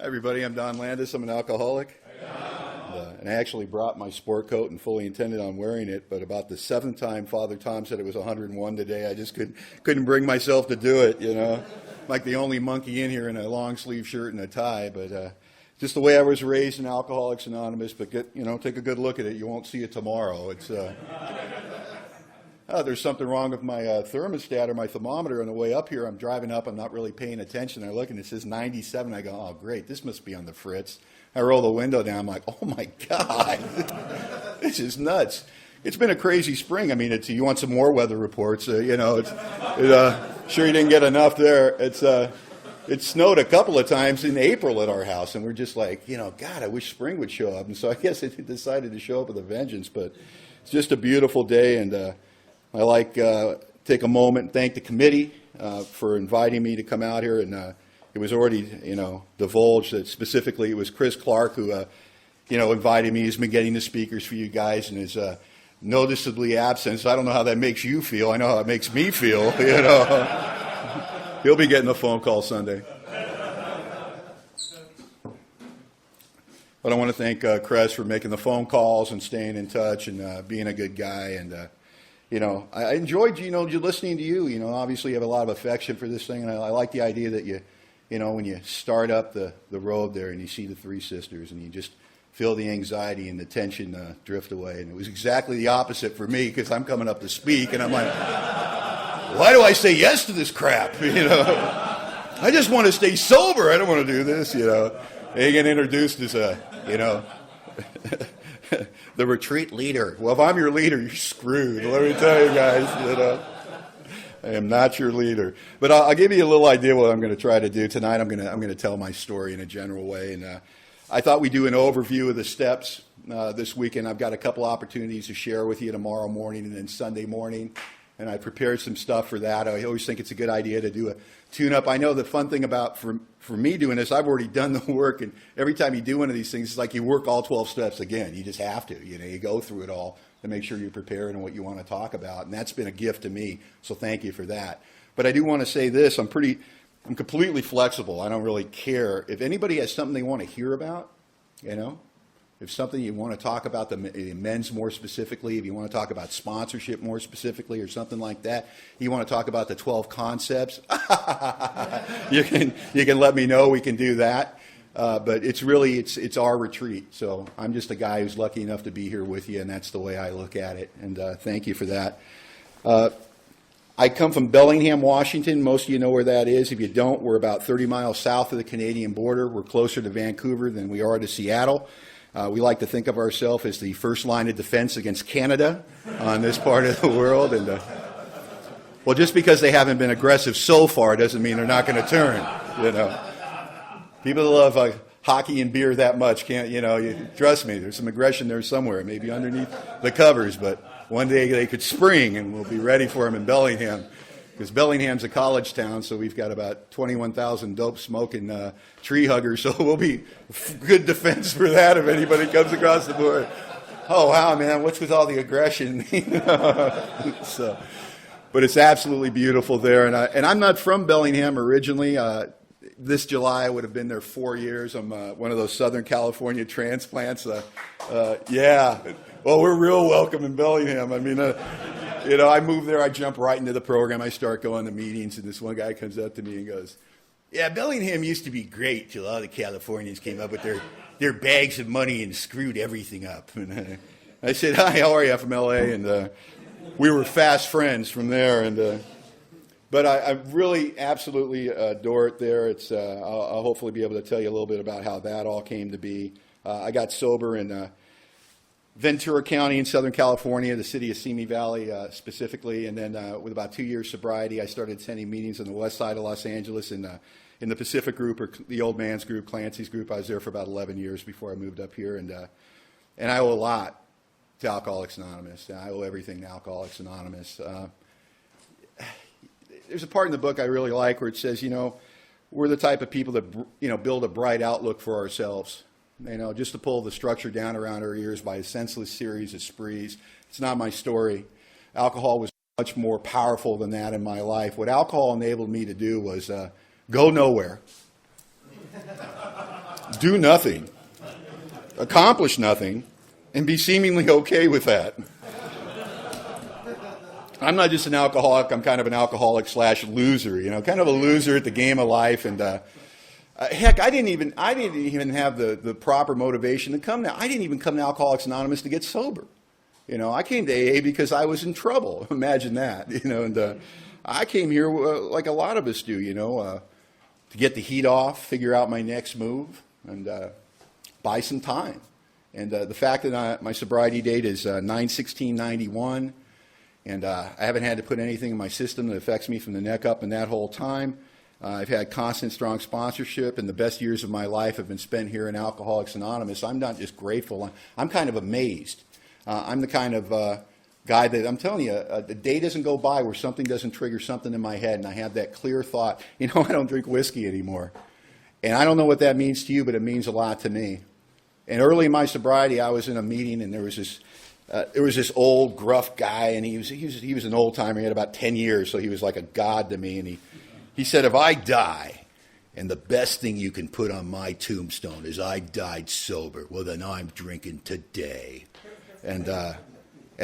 Hi everybody, I'm Don Landis. I'm an alcoholic. And I actually brought my sport coat and fully intended on wearing it, but about the seventh time Father Tom said it was 101 today, I just couldn't bring myself to do it, you know. Like the only monkey in here in a long sleeve shirt and a tie, but just the way I was raised in Alcoholics Anonymous, but take a good look at it. You won't see it tomorrow. It's there's something wrong with my thermostat or my thermometer on the way up here. I'm driving up. I'm not really paying attention. I look and it says 97. I go, oh, great. This must be on the fritz. I roll the window down. I'm like, oh, my God. This is nuts. It's been a crazy spring. I mean, you want some more weather reports. Sure you didn't get enough there. It snowed a couple of times in April at our house, and we're just like, God, I wish spring would show up. And so I guess it decided to show up with a vengeance. But it's just a beautiful day, and I like take a moment and thank the committee for inviting me to come out here. And it was already, divulged that specifically it was Chris Clark who, invited me. He's been getting the speakers for you guys and is noticeably absent. So I don't know how that makes you feel. I know how it makes me feel, He'll be getting a phone call Sunday. But I want to thank Chris for making the phone calls and staying in touch and being a good guy. And I enjoyed, listening to you. Obviously you have a lot of affection for this thing, and I like the idea that when you start up the road there and you see the three sisters and you just feel the anxiety and the tension drift away. And it was exactly the opposite for me because I'm coming up to speak, and I'm like, why do I say yes to this crap? I just want to stay sober. I don't want to do this, And you get introduced as the retreat leader. Well, if I'm your leader, you're screwed. Let me tell you guys, I am not your leader. But I'll give you a little idea what I'm going to try to do tonight. I'm going to tell my story in a general way, and I thought we'd do an overview of the steps this weekend. I've got a couple opportunities to share with you tomorrow morning and then Sunday morning, and I prepared some stuff for that. I always think it's a good idea to do a tune-up. I know the fun thing about for me doing this, I've already done the work, and every time you do one of these things, it's like you work all 12 steps again. You just have to. You go through it all to make sure you're prepared and what you want to talk about, and that's been a gift to me, so thank you for that. But I do want to say this. I'm completely flexible. I don't really care. If anybody has something they want to hear about, if something you want to talk about the men's more specifically, if you want to talk about sponsorship more specifically or something like that, you want to talk about the 12 concepts, you can let me know. We can do that. But it's our retreat. So I'm just a guy who's lucky enough to be here with you, and that's the way I look at it. And thank you for that. I come from Bellingham, Washington. Most of you know where that is. If you don't, we're about 30 miles south of the Canadian border. We're closer to Vancouver than we are to Seattle. We like to think of ourselves as the first line of defense against Canada on this part of the world. And well, just because they haven't been aggressive so far doesn't mean they're not going to turn. People that love hockey and beer that much can't. Trust me, there's some aggression there somewhere, maybe underneath the covers. But one day they could spring, and we'll be ready for them in Bellingham. Because Bellingham's a college town, so we've got about 21,000 dope-smoking tree huggers, so we'll be good defense for that if anybody comes across the board. Oh, wow, man, what's with all the aggression? But it's absolutely beautiful there, and I'm not from Bellingham originally. This July I would have been there 4 years. I'm one of those Southern California transplants. Yeah, well, we're real welcome in Bellingham. I mean, I move there, I jump right into the program, I start going to meetings, and this one guy comes up to me and goes, yeah, Bellingham used to be great till all the Californians came up with their bags of money and screwed everything up. And I said, hi, how are you? I'm from L.A., and we were fast friends from there. But I really absolutely adore it there. I'll hopefully be able to tell you a little bit about how that all came to be. I got sober in Ventura County in Southern California, the city of Simi Valley specifically, and then with about 2 years sobriety, I started attending meetings on the west side of Los Angeles in the Pacific group, or the old man's group, Clancy's group. I was there for about 11 years before I moved up here, and I owe a lot to Alcoholics Anonymous. I owe everything to Alcoholics Anonymous. There's a part in the book I really like where it says, we're the type of people that, build a bright outlook for ourselves. Just to pull the structure down around our ears by a senseless series of sprees. It's not my story. Alcohol was much more powerful than that in my life. What alcohol enabled me to do was go nowhere. do nothing, accomplish nothing, and be seemingly okay with that. I'm not just an alcoholic, I'm kind of an alcoholic / loser, kind of a loser at the game of life. And heck, I didn't even have the proper motivation to come now. I didn't even come to Alcoholics Anonymous to get sober. I came to AA because I was in trouble. Imagine that, and I came here like a lot of us do, to get the heat off, figure out my next move, and buy some time. And the fact that my sobriety date is 9/16/91, and I haven't had to put anything in my system that affects me from the neck up in that whole time. I've had constant, strong sponsorship, and the best years of my life have been spent here in Alcoholics Anonymous. I'm not just grateful, I'm kind of amazed. I'm the kind of guy that, I'm telling you, the day doesn't go by where something doesn't trigger something in my head, and I have that clear thought, I don't drink whiskey anymore. And I don't know what that means to you, but it means a lot to me. And early in my sobriety, I was in a meeting, and there was this old, gruff guy, and he was an old-timer. He had about 10 years, so he was like a god to me. And he said, if I die, and the best thing you can put on my tombstone is I died sober, well, then I'm drinking today. And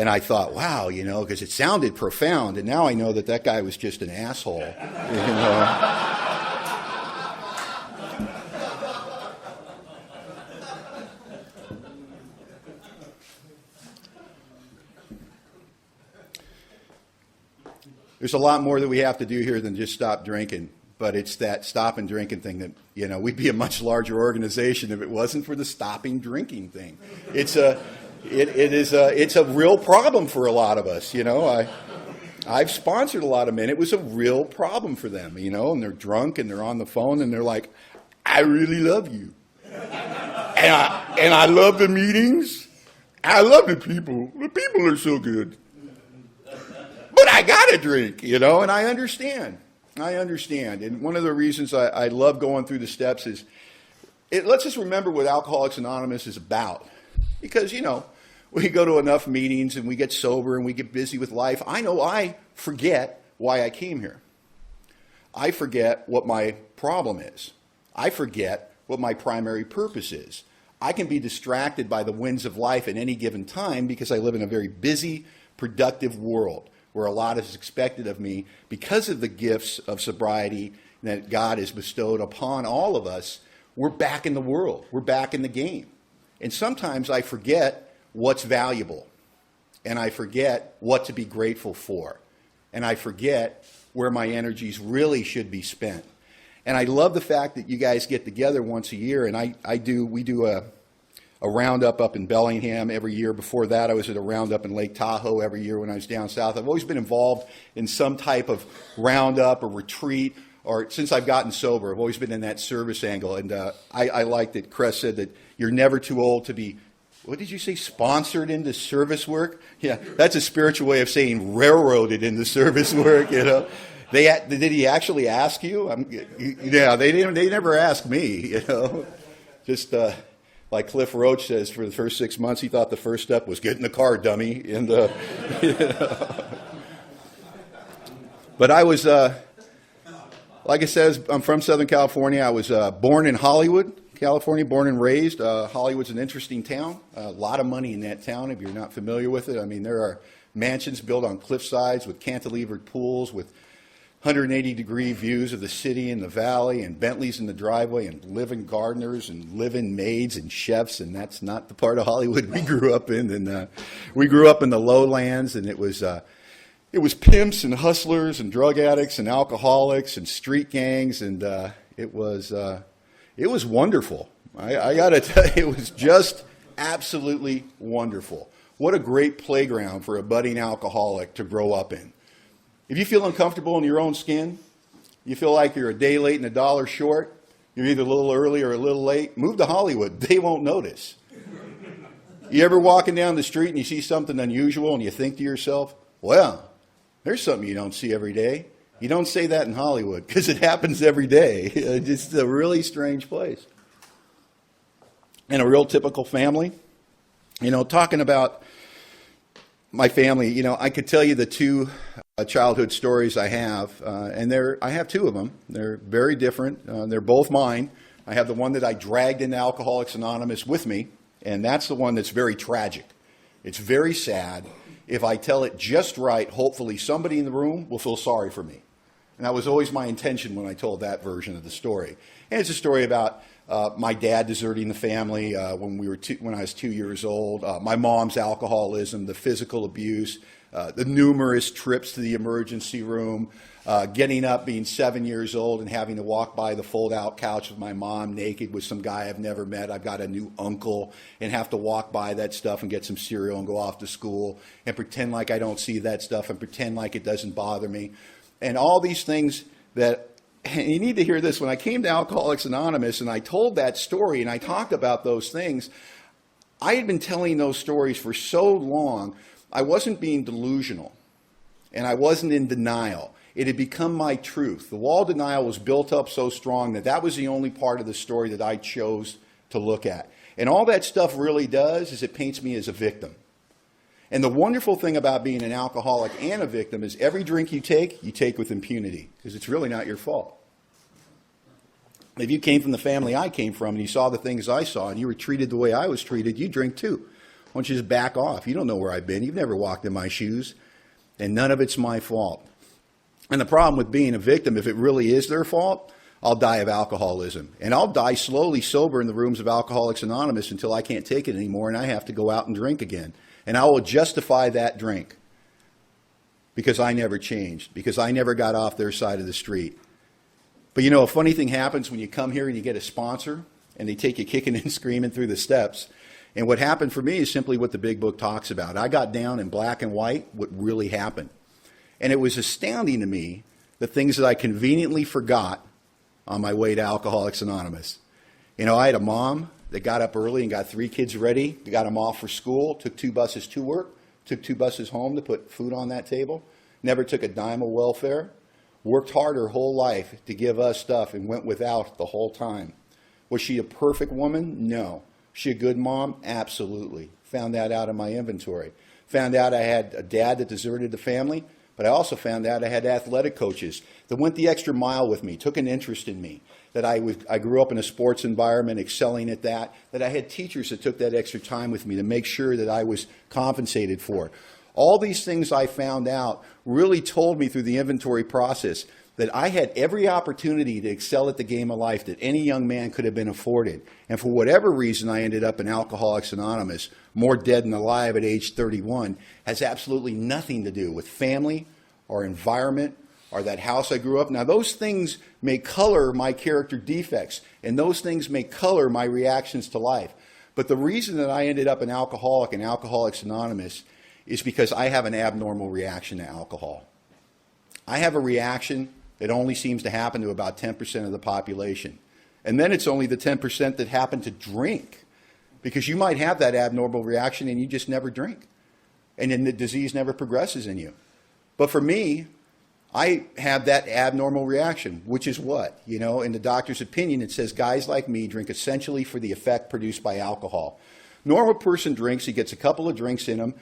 I thought, wow, because it sounded profound, and now I know that guy was just an asshole. There's a lot more that we have to do here than just stop drinking, but it's that stopping drinking thing that, we'd be a much larger organization if it wasn't for the stopping drinking thing. It's a real problem for a lot of us, I've sponsored a lot of men. It was a real problem for them, and they're drunk and they're on the phone and they're like, I really love you. And I love the meetings. I love the people. The people are so good. But I got to drink, and I understand. And one of the reasons I love going through the steps is, let's just remember what Alcoholics Anonymous is about. Because, we go to enough meetings and we get sober and we get busy with life. I know I forget why I came here. I forget what my problem is. I forget what my primary purpose is. I can be distracted by the winds of life at any given time because I live in a very busy, productive world where a lot is expected of me because of the gifts of sobriety that God has bestowed upon all of us. We're back in the world. We're back in the game. And sometimes I forget what's valuable, and I forget what to be grateful for, and I forget where my energies really should be spent. And I love the fact that you guys get together once a year, and we do a roundup up in Bellingham every year. Before that, I was at a roundup in Lake Tahoe every year when I was down south. I've always been involved in some type of roundup or retreat, or since I've gotten sober, I've always been in that service angle. And I like that Cress said that you're never too old to be, what did you say, sponsored into service work? Yeah, that's a spiritual way of saying railroaded into service work, Did he actually ask you? Yeah, they never asked me, Just like Cliff Roach says, for the first 6 months, he thought the first step was get in the car, dummy. And But I was, like I said, I'm from Southern California. I was born in Hollywood, California, born and raised. Hollywood's an interesting town. A lot of money in that town, if you're not familiar with it. I mean, there are mansions built on cliff sides with cantilevered pools with 180-degree views of the city and the valley, and Bentleys in the driveway, and live-in gardeners and live-in maids and chefs, and that's not the part of Hollywood we grew up in. And we grew up in the lowlands, and it was pimps and hustlers and drug addicts and alcoholics and street gangs, and it was wonderful. I got to tell you, it was just absolutely wonderful. What a great playground for a budding alcoholic to grow up in. If you feel uncomfortable in your own skin, you feel like you're a day late and a dollar short, you're either a little early or a little late, move to Hollywood. They won't notice. You ever walking down the street and you see something unusual and you think to yourself, well, there's something you don't see every day. You don't say that in Hollywood because it happens every day. It's a really strange place. And a real typical family. Talking about my family, I could tell you the two childhood stories I have, and I have two of them. They're very different. They're both mine. I have the one that I dragged into Alcoholics Anonymous with me, and that's the one that's very tragic. It's very sad. If I tell it just right, hopefully somebody in the room will feel sorry for me. And that was always my intention when I told that version of the story. And it's a story about my dad deserting the family when I was 2 years old, my mom's alcoholism, the physical abuse, the numerous trips to the emergency room, getting up, being 7 years old, and having to walk by the fold-out couch with my mom naked with some guy I've never met. I've got a new uncle, and have to walk by that stuff and get some cereal and go off to school and pretend like I don't see that stuff and pretend like it doesn't bother me. And all these things that, and you need to hear this, when I came to Alcoholics Anonymous and I told that story and I talked about those things, I had been telling those stories for so long, I wasn't being delusional and I wasn't in denial. It had become my truth. The wall of denial was built up so strong that that was the only part of the story that I chose to look at. And all that stuff really does is it paints me as a victim. And the wonderful thing about being an alcoholic and a victim is every drink you take with impunity, because it's really not your fault. If you came from the family I came from and you saw the things I saw and you were treated the way I was treated, you drink too. Why don't you just back off? You don't know where I've been. You've never walked in my shoes. And none of it's my fault. And the problem with being a victim, if it really is their fault, I'll die of alcoholism. And I'll die slowly sober in the rooms of Alcoholics Anonymous until I can't take it anymore and I have to go out and drink again. And I will justify that drink because I never changed, because I never got off their side of the street. But you know, a funny thing happens when you come here and you get a sponsor and they take you kicking and screaming through the steps. And what happened for me is simply what the big book talks about. I got down in black and white what really happened. And it was astounding to me the things that I conveniently forgot on my way to Alcoholics Anonymous. You know, I had a mom that got up early and got 3 kids ready, got them off for school, took 2 buses to work, took 2 buses home to put food on that table, never took a dime of welfare, worked hard her whole life to give us stuff and went without the whole time. Was she a perfect woman? No. Was she a good mom? Absolutely. Found that out in my inventory. Found out I had a dad that deserted the family, but I also found out I had athletic coaches that went the extra mile with me, took an interest in me, that I grew up in a sports environment, excelling at that I had teachers that took that extra time with me to make sure that I was compensated for. All these things I found out really told me through the inventory process that I had every opportunity to excel at the game of life that any young man could have been afforded. And for whatever reason I ended up in Alcoholics Anonymous, more dead than alive at age 31, has absolutely nothing to do with family or environment or that house I grew up. Now, those things may color my character defects, and those things may color my reactions to life. But the reason that I ended up an alcoholic in Alcoholics Anonymous is because I have an abnormal reaction to alcohol. I have a reaction that only seems to happen to about 10% of the population. And then it's only the 10% that happen to drink, because you might have that abnormal reaction and you just never drink. And then the disease never progresses in you. But for me, I have that abnormal reaction, which is what? You know, in the doctor's opinion, it says guys like me drink essentially for the effect produced by alcohol. Normal person drinks, he gets a couple of drinks in him,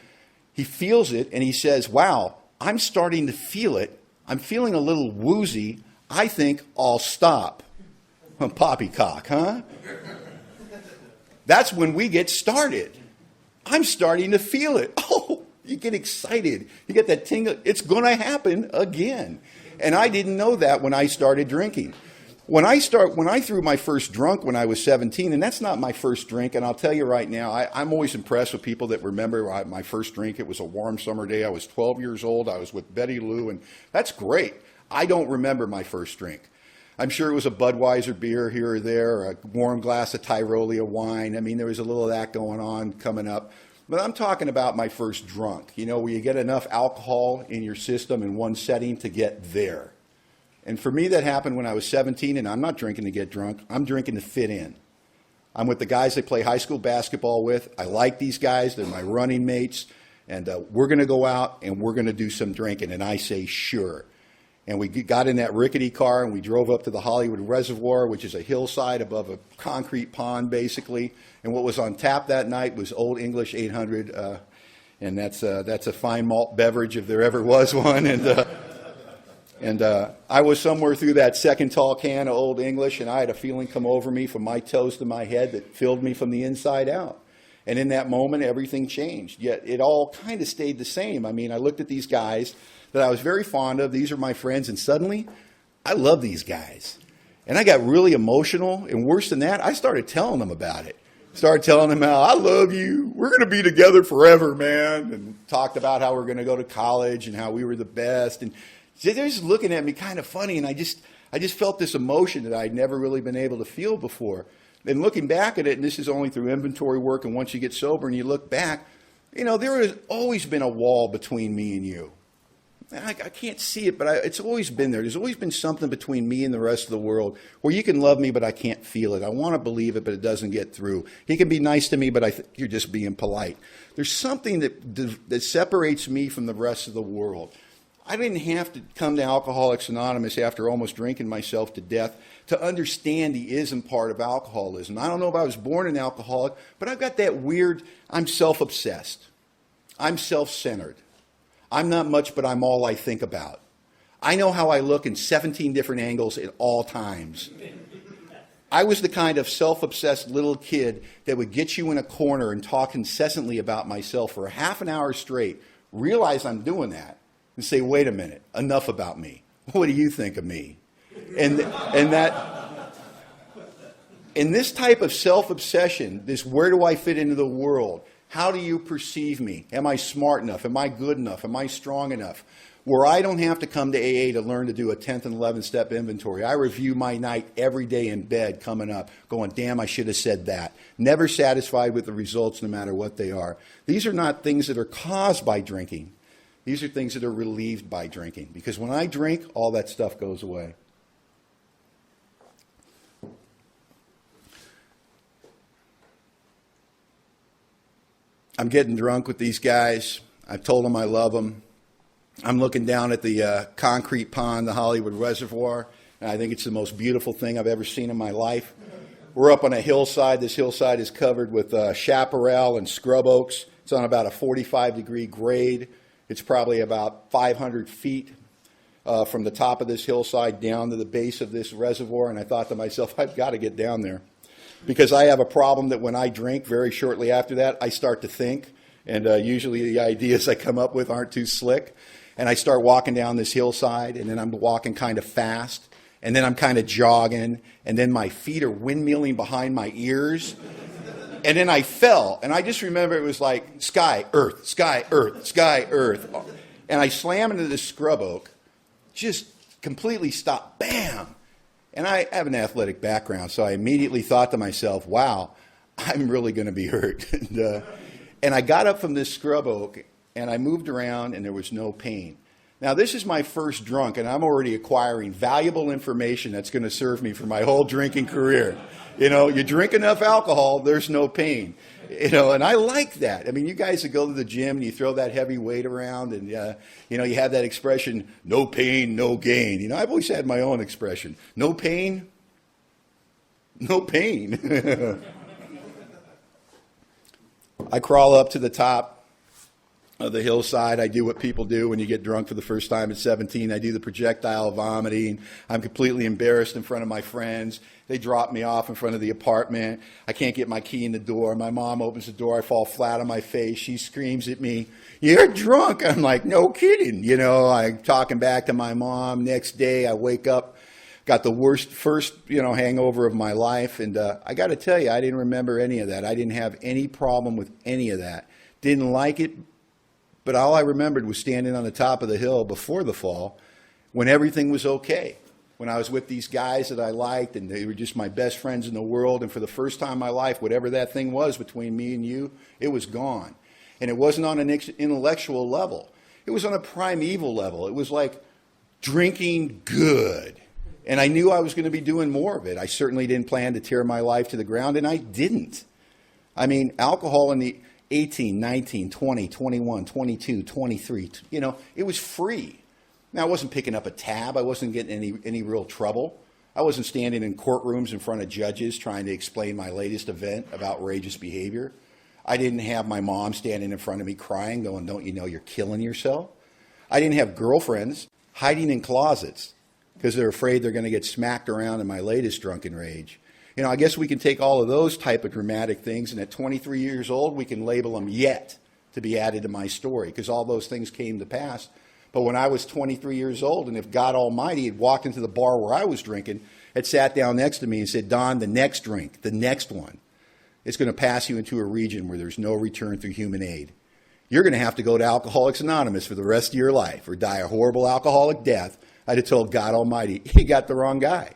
he feels it, and he says, wow, I'm starting to feel it. I'm feeling a little woozy. I think I'll stop. Poppycock, huh? That's when we get started. I'm starting to feel it. Oh, you get excited. You get that tingle. It's going to happen again. And I didn't know that when I started drinking. When I threw my first drunk when I was 17, and that's not my first drink, and I'll tell you right now, I'm always impressed with people that remember my first drink. It was a warm summer day. I was 12 years old. I was with Betty Lou, and that's great. I don't remember my first drink. I'm sure it was a Budweiser beer here or there, or a warm glass of Tyrolia wine. I mean, there was a little of that going on coming up. But I'm talking about my first drunk, you know, where you get enough alcohol in your system in one setting to get there. And for me, that happened when I was 17, and I'm not drinking to get drunk. I'm drinking to fit in. I'm with the guys I play high school basketball with. I like these guys. They're my running mates. And we're going to go out, and we're going to do some drinking. And I say, sure. And we got in that rickety car, and we drove up to the Hollywood Reservoir, which is a hillside above a concrete pond, basically. And what was on tap that night was Old English 800, and that's a fine malt beverage if there ever was one. And And I was somewhere through that second tall can of Old English, and I had a feeling come over me from my toes to my head that filled me from the inside out. And in that moment, everything changed. Yet it all kind of stayed the same. I mean, I looked at these guys that I was very fond of. These are my friends. And suddenly, I love these guys. And I got really emotional. And worse than that, I started telling them about it. Started telling them how I love you. We're going to be together forever, man. And talked about how we're going to go to college and how we were the best. And they're just looking at me kind of funny. And I just felt this emotion that I'd never really been able to feel before. And looking back at it, and this is only through inventory work, and once you get sober and you look back, you know, there has always been a wall between me and you. I can't see it, but it's always been there. There's always been something between me and the rest of the world where you can love me, but I can't feel it. I want to believe it, but it doesn't get through. He can be nice to me, but I think you're just being polite. There's something that separates me from the rest of the world. I didn't have to come to Alcoholics Anonymous after almost drinking myself to death to understand the ism part of alcoholism. I don't know if I was born an alcoholic, but I've got that weird, I'm self-obsessed. I'm self-centered. I'm not much, but I'm all I think about. I know how I look in 17 different angles at all times. I was the kind of self-obsessed little kid that would get you in a corner and talk incessantly about myself for a half an hour straight, realize I'm doing that, and say, wait a minute, enough about me. What do you think of me? And this type of self-obsession, this where do I fit into the world? How do you perceive me? Am I smart enough? Am I good enough? Am I strong enough? Where I don't have to come to AA to learn to do a 10th and 11th step inventory. I review my night every day in bed coming up, going, damn, I should have said that. Never satisfied with the results no matter what they are. These are not things that are caused by drinking. These are things that are relieved by drinking. Because when I drink, all that stuff goes away. I'm getting drunk with these guys. I've told them I love them. I'm looking down at the concrete pond, the Hollywood Reservoir, and I think it's the most beautiful thing I've ever seen in my life. We're up on a hillside. This hillside is covered with chaparral and scrub oaks. It's on about a 45-degree grade. It's probably about 500 feet from the top of this hillside down to the base of this reservoir, and I thought to myself, I've got to get down there. Because I have a problem that when I drink, very shortly after that, I start to think. And usually the ideas I come up with aren't too slick. And I start walking down this hillside, and then I'm walking kind of fast. And then I'm kind of jogging. And then my feet are windmilling behind my ears. And then I fell. And I just remember it was like sky, earth, sky, earth, sky, earth. And I slam into this scrub oak, just completely stopped. Bam! And I have an athletic background, so I immediately thought to myself, wow, I'm really going to be hurt. And I got up from this scrub oak, and I moved around, and there was no pain. Now, this is my first drunk, and I'm already acquiring valuable information that's going to serve me for my whole drinking career. You know, you drink enough alcohol, there's no pain. You know, and I like that. I mean, you guys that go to the gym and you throw that heavy weight around and, you know, you have that expression, no pain, no gain. You know, I've always had my own expression. No pain, no pain. I crawl up to the top of the hillside. I do what people do when you get drunk for the first time at 17. I do the projectile vomiting. I'm completely embarrassed in front of my friends. They drop me off in front of the apartment. I can't get my key in the door. My mom opens the door. I fall flat on my face. She screams at me, "You're drunk." I'm like, no kidding. You know, I'm talking back to my mom. Next day, I wake up, got the worst first, hangover of my life. And I got to tell you, I didn't remember any of that. I didn't have any problem with any of that. Didn't like it. But all I remembered was standing on the top of the hill before the fall when everything was okay. When I was with these guys that I liked, and they were just my best friends in the world, and for the first time in my life, whatever that thing was between me and you, it was gone. And it wasn't on an intellectual level. It was on a primeval level. It was like drinking good. And I knew I was going to be doing more of it. I certainly didn't plan to tear my life to the ground, and I didn't. I mean, alcohol in the 18, 19, 20, 21, 22, 23, it was free. Now, I wasn't picking up a tab. I wasn't getting any real trouble. I wasn't standing in courtrooms in front of judges trying to explain my latest event of outrageous behavior. I didn't have my mom standing in front of me crying, going, "Don't you know you're killing yourself?" I didn't have girlfriends hiding in closets because they're afraid they're going to get smacked around in my latest drunken rage. I guess we can take all of those type of dramatic things, and at 23 years old, we can label them yet to be added to my story, because all those things came to pass. But when I was 23 years old, and if God Almighty had walked into the bar where I was drinking, had sat down next to me and said, Don, the next drink, the next one, it's going to pass you into a region where there's no return through human aid. You're going to have to go to Alcoholics Anonymous for the rest of your life or die a horrible alcoholic death. I'd have told God Almighty, he got the wrong guy,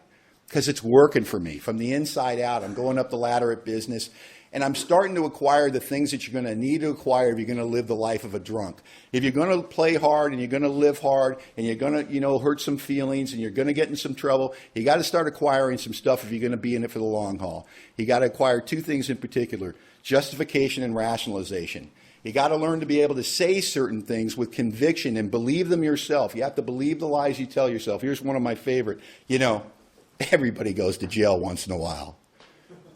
because it's working for me from the inside out. I'm going up the ladder at business, and I'm starting to acquire the things that you're going to need to acquire if you're going to live the life of a drunk. If you're going to play hard and you're going to live hard and you're going to, hurt some feelings and you're going to get in some trouble, you got to start acquiring some stuff if you're going to be in it for the long haul. You got to acquire two things in particular: justification and rationalization. You got to learn to be able to say certain things with conviction and believe them yourself. You have to believe the lies you tell yourself. Here's one of my favorite. Everybody goes to jail once in a while.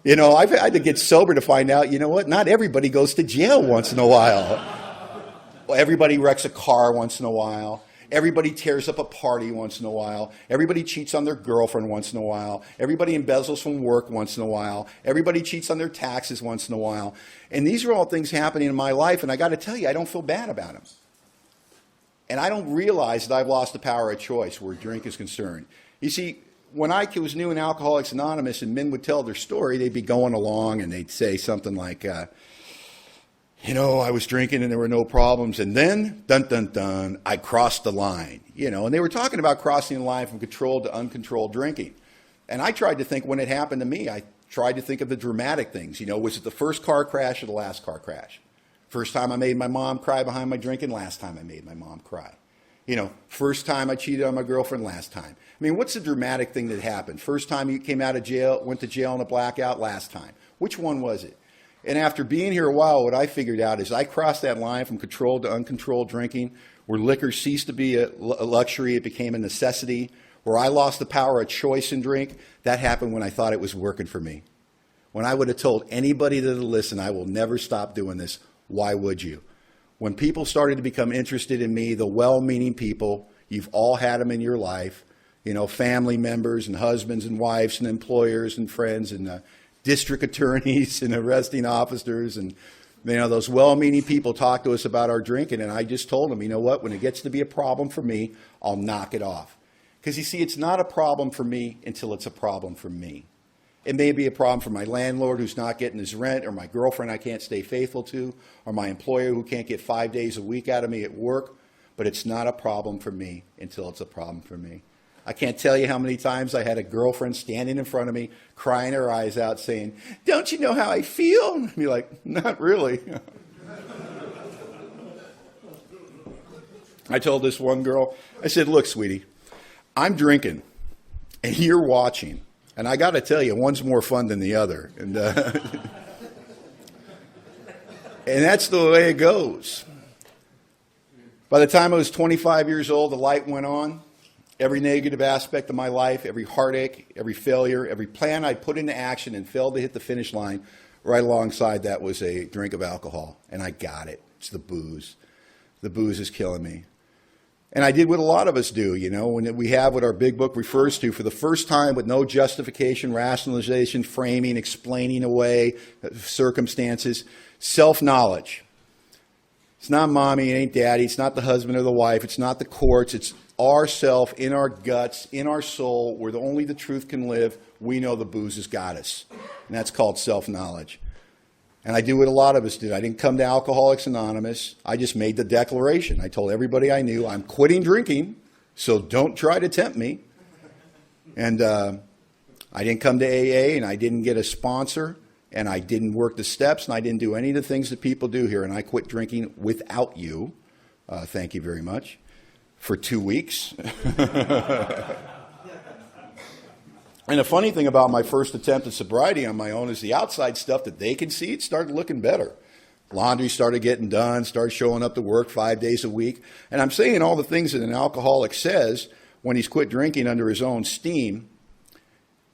I've had to get sober to find out, not everybody goes to jail once in a while. Well, everybody wrecks a car once in a while. Everybody tears up a party once in a while. Everybody cheats on their girlfriend once in a while. Everybody embezzles from work once in a while. Everybody cheats on their taxes once in a while. And these are all things happening in my life, and I got to tell you, I don't feel bad about them. And I don't realize that I've lost the power of choice where drink is concerned. You see, when I was new in Alcoholics Anonymous and men would tell their story, they'd be going along and they'd say something like, I was drinking and there were no problems. And then, dun, dun, dun, I crossed the line. And they were talking about crossing the line from controlled to uncontrolled drinking. And I tried to think when it happened to me, I tried to think of the dramatic things. Was it the first car crash or the last car crash? First time I made my mom cry behind my drinking, last time I made my mom cry. First time I cheated on my girlfriend, last time. What's the dramatic thing that happened? First time you came out of jail, went to jail in a blackout, last time. Which one was it? And after being here a while, what I figured out is I crossed that line from controlled to uncontrolled drinking, where liquor ceased to be a luxury, it became a necessity, where I lost the power of choice in drink. That happened when I thought it was working for me. When I would have told anybody that would listen, I will never stop doing this, why would you? When people started to become interested in me, the well-meaning people, you've all had them in your life, family members and husbands and wives and employers and friends and district attorneys and arresting officers. And, those well-meaning people talk to us about our drinking. And I just told them, when it gets to be a problem for me, I'll knock it off. Because you see, it's not a problem for me until it's a problem for me. It may be a problem for my landlord who's not getting his rent, or my girlfriend I can't stay faithful to, or my employer who can't get 5 days a week out of me at work, but it's not a problem for me until it's a problem for me. I can't tell you how many times I had a girlfriend standing in front of me, crying her eyes out, saying, "Don't you know how I feel?" And I'd be like, "Not really." I told this one girl, I said, "Look, sweetie, I'm drinking, and you're watching. And I got to tell you, one's more fun than the other." And that's the way it goes. By the time I was 25 years old, the light went on. Every negative aspect of my life, every heartache, every failure, every plan I put into action and failed to hit the finish line, right alongside that was a drink of alcohol. And I got it. It's the booze. The booze is killing me. And I did what a lot of us do, when we have what our big book refers to for the first time with no justification, rationalization, framing, explaining away circumstances, self-knowledge. It's not mommy, it ain't daddy, it's not the husband or the wife, it's not the courts, it's ourself in our guts, in our soul, where only the truth can live. We know the booze has got us. And that's called self-knowledge. And I do what a lot of us did. I didn't come to Alcoholics Anonymous. I just made the declaration. I told everybody I knew, I'm quitting drinking, so don't try to tempt me. And I didn't come to AA, and I didn't get a sponsor, and I didn't work the steps, and I didn't do any of the things that people do here. And I quit drinking without you. Thank you very much. For 2 weeks. And the funny thing about my first attempt at sobriety on my own is the outside stuff that they can see, it started looking better. Laundry started getting done, started showing up to work 5 days a week. And I'm saying all the things that an alcoholic says when he's quit drinking under his own steam,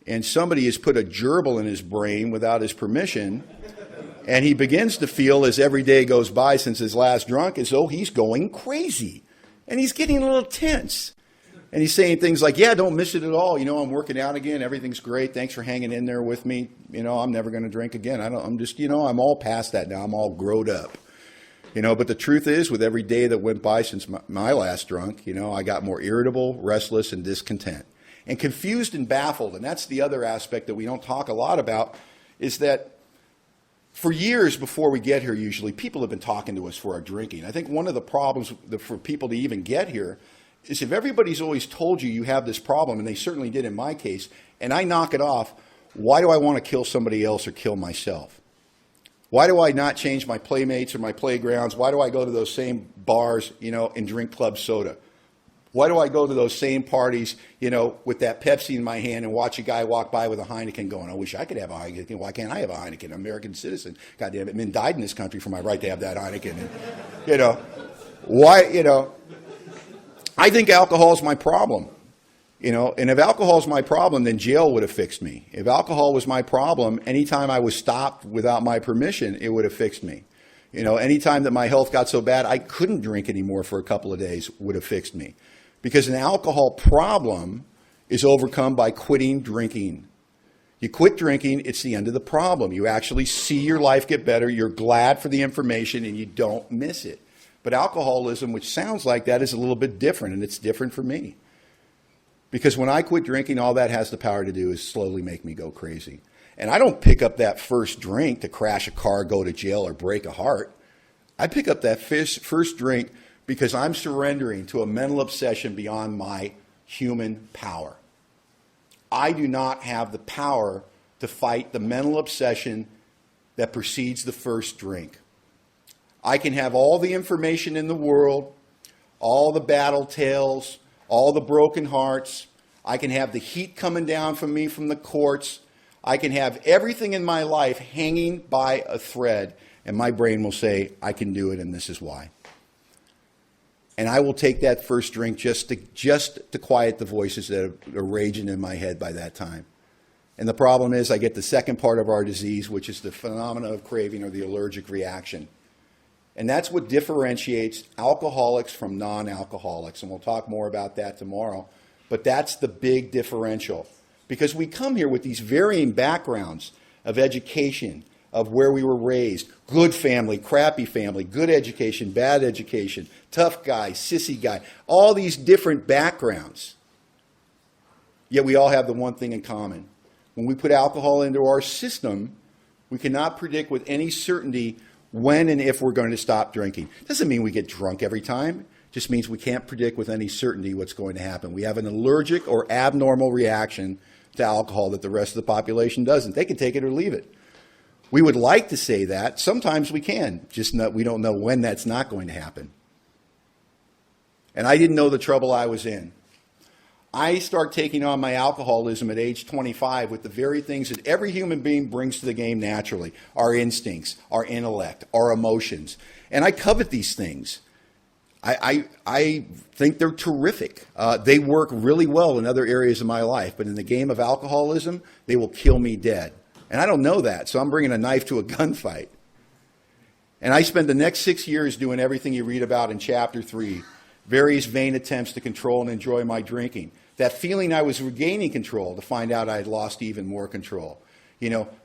and somebody has put a gerbil in his brain without his permission, and he begins to feel as every day goes by since his last drunk as though he's going crazy. And he's getting a little tense. And he's saying things like, yeah, don't miss it at all. I'm working out again. Everything's great. Thanks for hanging in there with me. I'm never going to drink again. I'm just, I'm all past that now. I'm all growed up. But the truth is, with every day that went by since my last drunk, I got more irritable, restless, and discontent. And confused and baffled. And that's the other aspect that we don't talk a lot about, is that for years before we get here, usually, people have been talking to us for our drinking. I think one of the problems for people to even get here is if everybody's always told you have this problem, and they certainly did in my case, and I knock it off, why do I want to kill somebody else or kill myself? Why do I not change my playmates or my playgrounds? Why do I go to those same bars, and drink club soda? Why do I go to those same parties, with that Pepsi in my hand and watch a guy walk by with a Heineken going, I wish I could have a Heineken. Why can't I have a Heineken? I'm an American citizen. God damn it. Men died in this country for my right to have that Heineken. And, why, I think alcohol is my problem. And if alcohol is my problem, then jail would have fixed me. If alcohol was my problem, anytime I was stopped without my permission, it would have fixed me. Anytime that my health got so bad I couldn't drink anymore for a couple of days would have fixed me. Because an alcohol problem is overcome by quitting drinking. You quit drinking, it's the end of the problem. You actually see your life get better, you're glad for the information, and you don't miss it. But alcoholism, which sounds like that, is a little bit different, and it's different for me. Because when I quit drinking, all that has the power to do is slowly make me go crazy. And I don't pick up that first drink to crash a car, go to jail, or break a heart. I pick up that first drink because I'm surrendering to a mental obsession beyond my human power. I do not have the power to fight the mental obsession that precedes the first drink. I can have all the information in the world, all the battle tales, all the broken hearts. I can have the heat coming down from me from the courts. I can have everything in my life hanging by a thread, and my brain will say, I can do it, and this is why. And I will take that first drink just to quiet the voices that are raging in my head by that time. And the problem is I get the second part of our disease, which is the phenomena of craving or the allergic reaction. And that's what differentiates alcoholics from non-alcoholics. And we'll talk more about that tomorrow. But that's the big differential. Because we come here with these varying backgrounds of education, of where we were raised. Good family, crappy family, good education, bad education, tough guy, sissy guy. All these different backgrounds. Yet we all have the one thing in common. When we put alcohol into our system, we cannot predict with any certainty when and if we're going to stop drinking. Doesn't mean we get drunk every time. Just means we can't predict with any certainty what's going to happen. We have an allergic or abnormal reaction to alcohol that the rest of the population doesn't. They can take it or leave it. We would like to say that. Sometimes we can. Just we don't know when that's not going to happen. And I didn't know the trouble I was in. I start taking on my alcoholism at age 25 with the very things that every human being brings to the game naturally. Our instincts, our intellect, our emotions. And I covet these things. I think they're terrific. They work really well in other areas of my life. But in the game of alcoholism, they will kill me dead. And I don't know that, so I'm bringing a knife to a gunfight. And I spent the next 6 years doing everything you read about in Chapter 3, various vain attempts to control and enjoy my drinking. That feeling I was regaining control to find out I had lost even more control.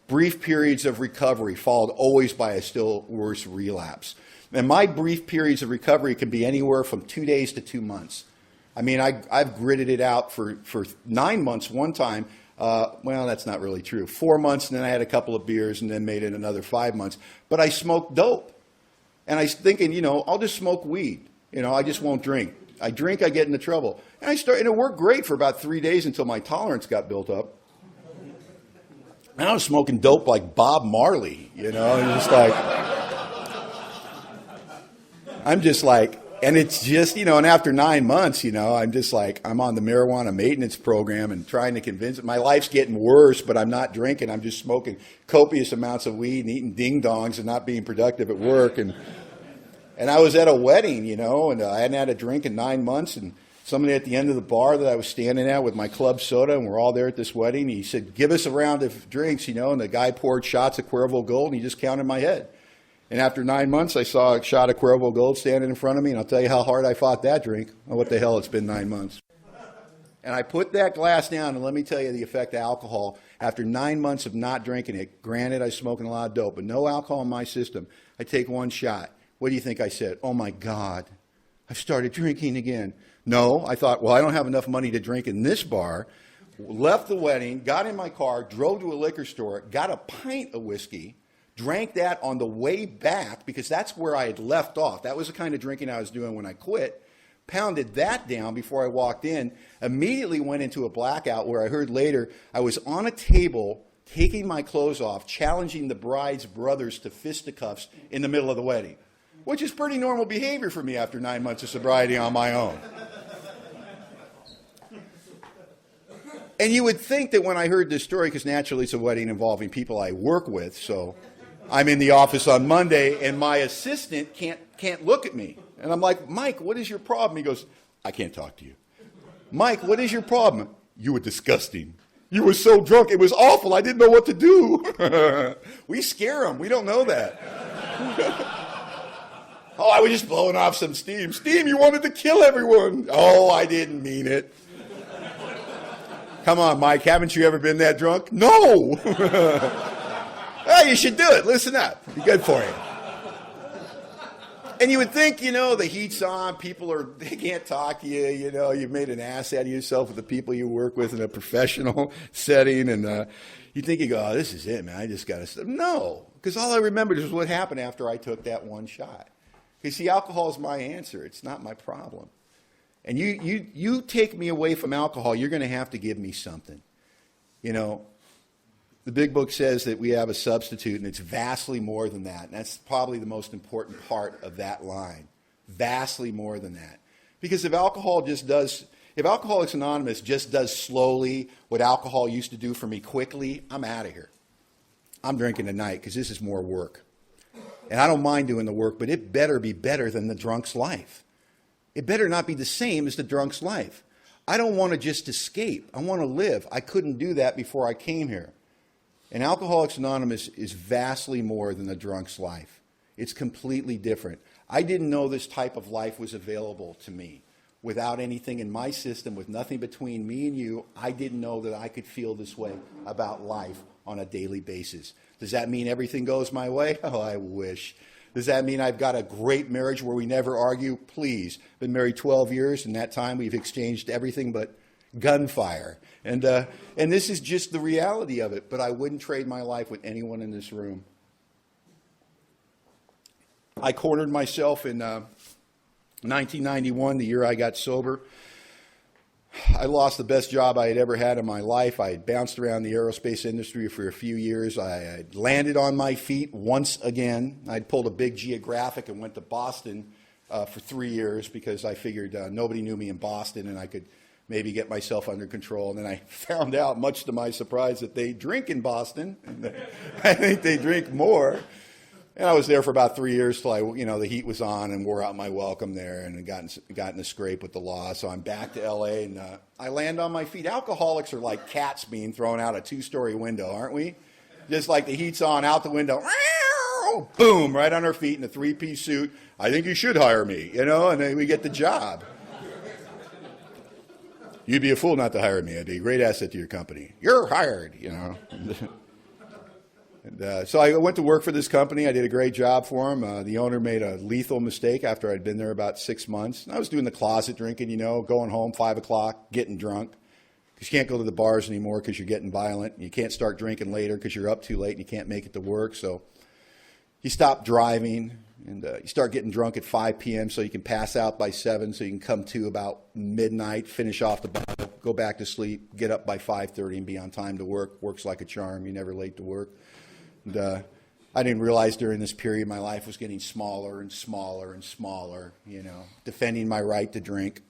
Brief periods of recovery followed always by a still worse relapse. And my brief periods of recovery can be anywhere from 2 days to 2 months. I mean, I've gritted it out for 9 months one time. Well, that's not really true. 4 months, and then I had a couple of beers, and then made it another 5 months. But I smoked dope. And I was thinking, I'll just smoke weed. I just won't drink. I drink, I get into trouble. And it worked great for about 3 days until my tolerance got built up. And I was smoking dope like Bob Marley, I'm just like, and it's just, and after 9 months, I'm just like, I'm on the marijuana maintenance program and trying to convince it. My life's getting worse, but I'm not drinking. I'm just smoking copious amounts of weed and eating ding-dongs and not being productive at work. And I was at a wedding, and I hadn't had a drink in 9 months. And somebody at the end of the bar that I was standing at with my club soda, and we're all there at this wedding, he said, give us a round of drinks, and the guy poured shots of Cuervo Gold, and he just counted my head. And after 9 months, I saw a shot of Cuervo Gold standing in front of me, and I'll tell you how hard I fought that drink. Oh, what the hell, it's been 9 months. And I put that glass down, and let me tell you the effect of alcohol. After 9 months of not drinking it, granted I was smoking a lot of dope, but no alcohol in my system, I take one shot. What do you think I said? Oh my God, I started drinking again. No, I thought, well, I don't have enough money to drink in this bar. Left the wedding, got in my car, drove to a liquor store, got a pint of whiskey, drank that on the way back because that's where I had left off. That was the kind of drinking I was doing when I quit. Pounded that down before I walked in, immediately went into a blackout where I heard later I was on a table taking my clothes off, challenging the bride's brothers to fisticuffs in the middle of the wedding, which is pretty normal behavior for me after 9 months of sobriety on my own. And you would think that when I heard this story, because naturally it's a wedding involving people I work with, so I'm in the office on Monday and my assistant can't look at me. And I'm like, Mike, what is your problem? He goes, I can't talk to you. Mike, what is your problem? You were disgusting. You were so drunk. It was awful. I didn't know what to do. We scare them. We don't know that. Oh, I was just blowing off some steam. Steam, you wanted to kill everyone. Oh, I didn't mean it. Come on, Mike, haven't you ever been that drunk? No. Well, you should do it. Listen up. Be good for you. And you would think, the heat's on, they can't talk to you, you've made an ass out of yourself with the people you work with in a professional setting, and you think, oh, this is it, man, I just got to stop. No, because all I remembered is what happened after I took that one shot. Because, see, alcohol is my answer. It's not my problem. And you take me away from alcohol, you're going to have to give me something. The big book says that we have a substitute, and it's vastly more than that. And that's probably the most important part of that line. Vastly more than that. Because if Alcoholics Anonymous just does slowly what alcohol used to do for me quickly, I'm out of here. I'm drinking tonight because this is more work. And I don't mind doing the work, but it better be better than the drunk's life. It better not be the same as the drunk's life. I don't want to just escape. I want to live. I couldn't do that before I came here. And Alcoholics Anonymous is vastly more than the drunk's life. It's completely different. I didn't know this type of life was available to me. Without anything in my system, with nothing between me and you, I didn't know that I could feel this way about life on a daily basis. Does that mean everything goes my way? Oh, I wish. Does that mean I've got a great marriage where we never argue? Please. Been married 12 years, and that time we've exchanged everything but gunfire. And this is just the reality of it, but I wouldn't trade my life with anyone in this room. I cornered myself in 1991, the year I got sober. I lost the best job I had ever had in my life. I had bounced around the aerospace industry for a few years. I had landed on my feet once again. I'd pulled a big geographic and went to Boston for 3 years because I figured nobody knew me in Boston and I could maybe get myself under control. And then I found out, much to my surprise, that they drink in Boston. I think they drink more. And I was there for about 3 years till the heat was on and wore out my welcome there and got in a scrape with the law. So I'm back to L.A. and I land on my feet. Alcoholics are like cats being thrown out a 2-story window, aren't we? Just like the heat's on, out the window, boom, right on our feet in a 3-piece suit. I think you should hire me, and then we get the job. You'd be a fool not to hire me. I'd be a great asset to your company. You're hired, And, so I went to work for this company. I did a great job for him. The owner made a lethal mistake after I'd been there about 6 months. And I was doing the closet drinking, going home 5 o'clock, getting drunk. Because you can't go to the bars anymore because you're getting violent. You can't start drinking later because you're up too late and you can't make it to work. So you stop driving and you start getting drunk at 5 p.m. so you can pass out by 7 so you can come to about midnight, finish off the bottle, go back to sleep, get up by 5:30 and be on time to work. Works like a charm. You're never late to work. And I didn't realize during this period my life was getting smaller and smaller and smaller, defending my right to drink.